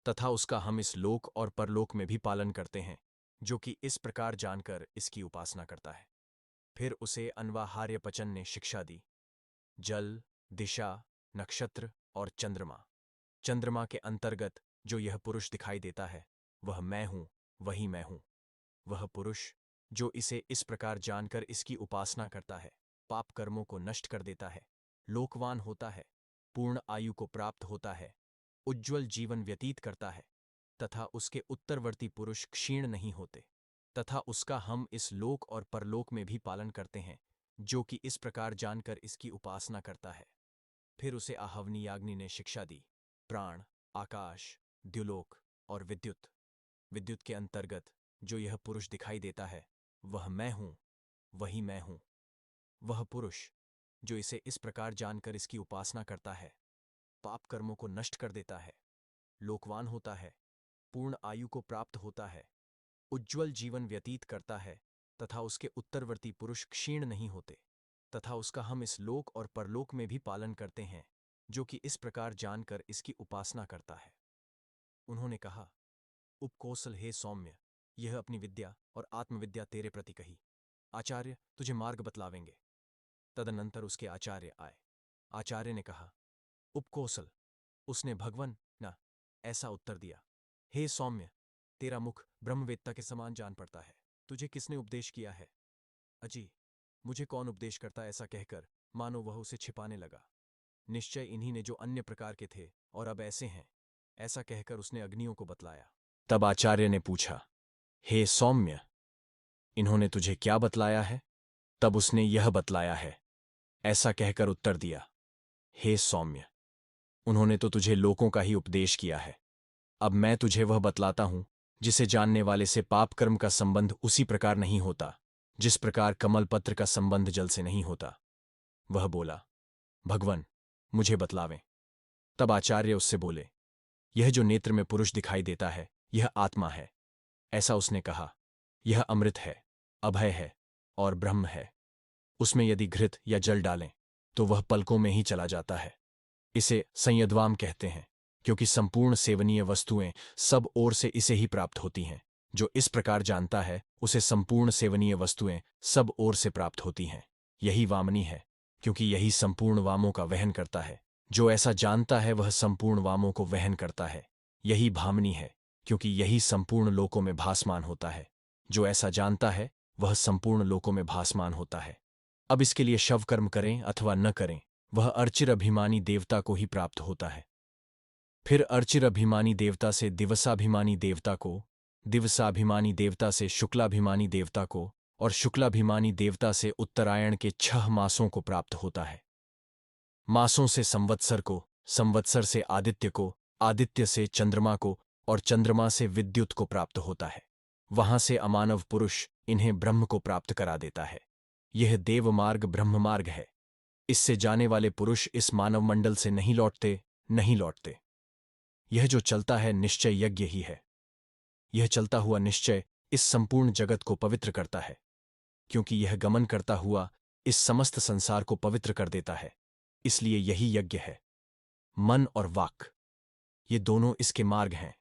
S1: तथा उसका हम इस लोक और परलोक में भी पालन करते हैं, जो कि इस प्रकार जानकर इसकी उपासना करता है। फिर उसे अन्वाहार्यपचन ने शिक्षा दी, जल, दिशा, नक्षत्र और चंद्रमा। चंद्रमा के अंतर्गत जो यह पुरुष दिखाई देता है, वह मैं हूं, वही मैं हूं। वह पुरुष जो इसे इस प्रकार जानकर इसकी उपासना करता है, पाप कर्मों को नष्ट कर देता है, लोकवान होता है, पूर्ण आयु को प्राप्त होता है, उज्ज्वल जीवन व्यतीत करता है, तथा उसके उत्तरवर्ती पुरुष क्षीण नहीं होते, तथा उसका हम इस लोक और परलोक में भी पालन करते हैं, जो कि इस प्रकार जानकर इसकी उपासना करता है। फिर उसे आहवनी याग्नि ने शिक्षा दी, प्राण, आकाश, द्युलोक और विद्युत। विद्युत के अंतर्गत जो यह पुरुष दिखाई देता है, वह मैं हूं, वही मैं हूं। वह पुरुष जो इसे इस प्रकार जानकर इसकी उपासना करता है, पाप कर्मों को नष्ट कर देता है, लोकवान होता है, पूर्ण आयु को प्राप्त होता है, उज्ज्वल जीवन व्यतीत करता है, तथा उसके उत्तरवर्ती पुरुष क्षीण नहीं होते, तथा उसका हम इस लोक और परलोक में भी पालन करते हैं, जो कि इस प्रकार जानकर इसकी उपासना करता है। उन्होंने कहा, उपकौशल, हे सौम्य, यह अपनी विद्या और आत्मविद्या तेरे प्रति कही, आचार्य तुझे मार्ग बतलावेंगे। तदनंतर उसके आचार्य आए। आचार्य ने कहा, उपकौशल। उसने भगवन न ऐसा उत्तर दिया, हे सौम्य, तेरा मुख ब्रह्मवेत्ता के समान जान पड़ता है, तुझे किसने उपदेश किया है? अजी, मुझे कौन उपदेश करता, ऐसा कहकर मानो वह उसे छिपाने लगा। निश्चय इन्हीं ने जो अन्य प्रकार के थे और अब ऐसे हैं। ऐसा कहकर उसने अग्नियों को बतलाया। तब आचार्य ने पूछा, हे सौम्य, इन्होंने तुझे क्या बतलाया है? तब उसने यह बतलाया है। ऐसा कहकर उत्तर दिया, हे सौम्य, उन्होंने तो तुझे लोकों का ही उपदेश किया है। अब मैं तुझे वह बतलाता हूं जिसे जानने वाले से पाप कर्म का संबंध उसी प्रकार नहीं होता जिस प्रकार कमल पत्र का संबंध जल से नहीं होता। वह बोला, भगवन, मुझे बतलावें। तब आचार्य उससे बोले, यह जो नेत्र में पुरुष दिखाई देता है यह आत्मा है। ऐसा उसने कहा, यह अमृत है, अभय है और ब्रह्म है। उसमें यदि घृत या जल डालें तो वह पलकों में ही चला जाता है। इसे संयद्वाम कहते हैं, क्योंकि संपूर्ण सेवनीय वस्तुएं सब ओर से इसे ही प्राप्त होती हैं। जो इस प्रकार जानता है उसे संपूर्ण सेवनीय वस्तुएं सब ओर से प्राप्त होती हैं। यही वामनी है, क्योंकि यही संपूर्ण वामों का वहन करता है। जो ऐसा जानता है वह संपूर्ण वामों को वहन करता है। यही भामनी है, क्योंकि यही संपूर्ण लोकों में भासमान होता है। जो ऐसा जानता है वह संपूर्ण लोकों में भासमान होता है। अब इसके लिए शवकर्म करें अथवा न करें, वह अर्चिर अभिमानी देवता को ही प्राप्त होता है। फिर अर्चिर अभिमानी देवता से दिवसाभिमानी देवता को, दिवसाभिमानी देवता से शुक्लाभिमानी देवता को और शुक्लाभिमानी देवता से उत्तरायण के 6 मासों को प्राप्त होता है। मासों से संवत्सर को, संवत्सर से आदित्य को, आदित्य से चंद्रमा को और चंद्रमा से विद्युत को प्राप्त होता है। वहां से अमानव पुरुष इन्हें ब्रह्म को प्राप्त करा देता है। यह देव मार्ग ब्रह्म मार्ग है। इससे जाने वाले पुरुष इस मानव मंडल से नहीं लौटते। यह जो चलता है निश्चय यज्ञ ही है। यह चलता हुआ निश्चय इस संपूर्ण जगत को पवित्र करता है, क्योंकि यह गमन करता हुआ इस समस्त संसार को पवित्र कर देता है। इसलिए यही यज्ञ है। मन और वाक, ये दोनों इसके मार्ग हैं।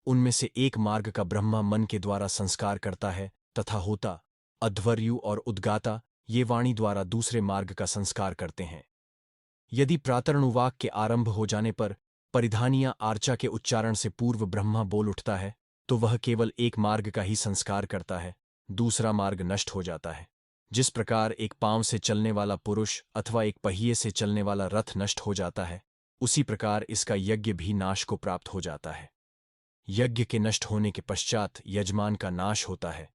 S1: उनमें से एक मार्ग का ब्रह्मा मन के द्वारा संस्कार करता है तथा होता, अध्वर्यु और उद्गाता ये वाणी द्वारा दूसरे मार्ग का संस्कार करते हैं। यदि प्रातरणुवाक के आरंभ हो जाने पर परिधानिया आर्चा के उच्चारण से पूर्व ब्रह्मा बोल उठता है तो वह केवल एक मार्ग का ही संस्कार करता है, दूसरा मार्ग नष्ट हो जाता है। जिस प्रकार एक पांव से चलने वाला पुरुष अथवा एक पहिए से चलने वाला रथ नष्ट हो जाता है, उसी प्रकार इसका यज्ञ भी नाश को प्राप्त हो जाता है। यज्ञ के नष्ट होने के पश्चात यजमान का नाश होता है।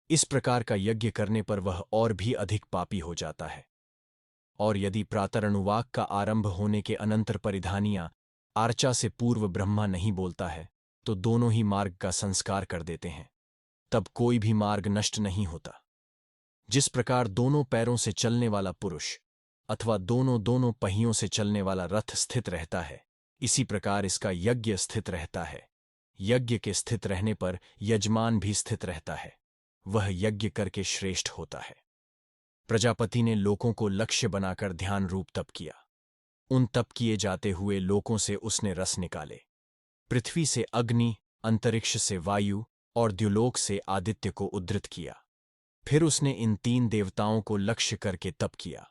S1: इस प्रकार का यज्ञ करने पर वह और भी अधिक पापी हो जाता है। और यदि प्रातरणुवाक का आरंभ होने के अनंतर परिधानिया आर्चा से पूर्व ब्रह्मा नहीं बोलता है तो दोनों ही मार्ग का संस्कार कर देते हैं, तब कोई भी मार्ग नष्ट नहीं होता। जिस प्रकार दोनों पैरों से चलने वाला पुरुष अथवा दोनों पहियों से चलने वाला रथ स्थित रहता है, इसी प्रकार इसका यज्ञ स्थित रहता है। यज्ञ के स्थित रहने पर यजमान भी स्थित रहता है। वह यज्ञ करके श्रेष्ठ होता है। प्रजापति ने लोकों को लक्ष्य बनाकर ध्यान रूप तप किया। उन तप किए जाते हुए लोकों से उसने रस निकाले। पृथ्वी से अग्नि, अंतरिक्ष से वायु और द्युलोक से आदित्य को उद्धृत किया। फिर उसने इन 3 देवताओं को लक्ष्य करके तप किया।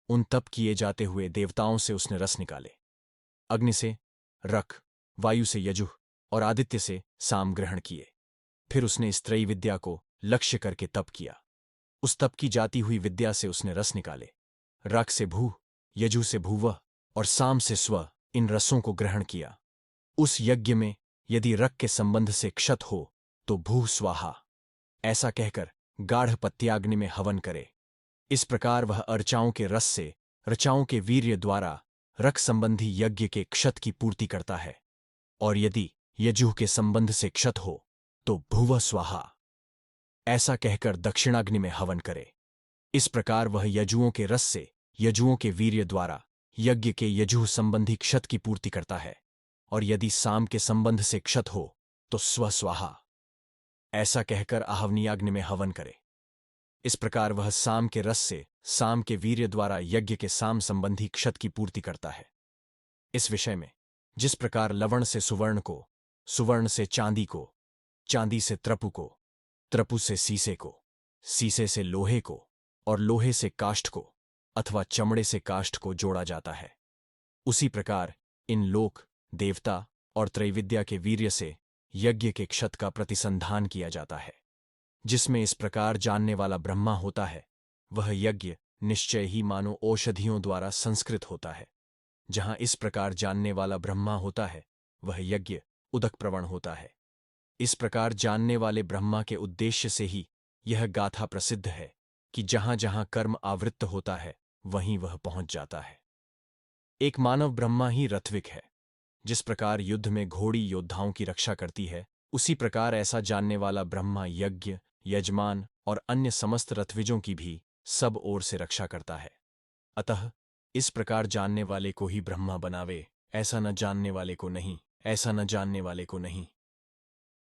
S1: उन तप किए जाते हुए देवताओं से उसने रस निकाले। अग्नि से रक, वायु से यजुः और आदित्य से साम ग्रहण किए। फिर उसने इस त्रयी विद्या को लक्ष्य करके तप किया। उस तप की जाती हुई विद्या से उसने रस निकाले। रक से भू, यजु से भूवः और साम से स्व, इन रसों को ग्रहण किया। उस यज्ञ में यदि रक के संबंध से क्षत हो तो भू स्वाहा, ऐसा कहकर गाढ़ पत्याग्नि में हवन करे। इस प्रकार वह अर्चाओं के रस से, ऋचाओं के वीर्य द्वारा रक संबंधी यज्ञ के क्षत की पूर्ति करता है। और यदि यजुः के संबंध से क्षत हो तो भुव स्वाहा, ऐसा कहकर दक्षिणाग्नि में हवन करे। इस प्रकार वह यजुओं के रस से, यजुओं के वीर्य द्वारा यज्ञ के यजुः संबंधी क्षत की पूर्ति करता है। और यदि साम के संबंध से क्षत हो तो स्व स्वाहा, ऐसा कहकर आहवनीयाग्नि में हवन करे। इस प्रकार वह साम के रस से, साम के वीर्य द्वारा यज्ञ के साम संबंधी क्षत की पूर्ति करता है। इस विषय में जिस प्रकार लवण से सुवर्ण को, सुवर्ण से चांदी को, चांदी से त्रपु को, त्रपु से सीसे को, सीसे से लोहे को और लोहे से काष्ठ को अथवा चमड़े से काष्ठ को जोड़ा जाता है, उसी प्रकार इन लोक, देवता और त्रैविद्या के वीर्य से यज्ञ के क्षत का प्रतिसंधान किया जाता है। जिसमें इस प्रकार जानने वाला ब्रह्मा होता है, वह यज्ञ निश्चय ही मानो औषधियों द्वारा संस्कृत होता है। जहां इस प्रकार जानने वाला ब्रह्मा होता है वह यज्ञ उदक प्रवण होता है। इस प्रकार जानने वाले ब्रह्मा के उद्देश्य से ही यह गाथा प्रसिद्ध है कि जहां जहां कर्म आवृत्त होता है वहीं वह पहुंच जाता है। एक मानव ब्रह्मा ही रथविक है। जिस प्रकार युद्ध में घोड़ी योद्धाओं की रक्षा करती है, उसी प्रकार ऐसा जानने वाला ब्रह्मा यज्ञ, यजमान और अन्य समस्त रथविजों की भी सब ओर से रक्षा करता है। अतः इस प्रकार जानने वाले को ही ब्रह्मा बनावे, ऐसा न जानने वाले को नहीं, ऐसा न जानने वाले को नहीं।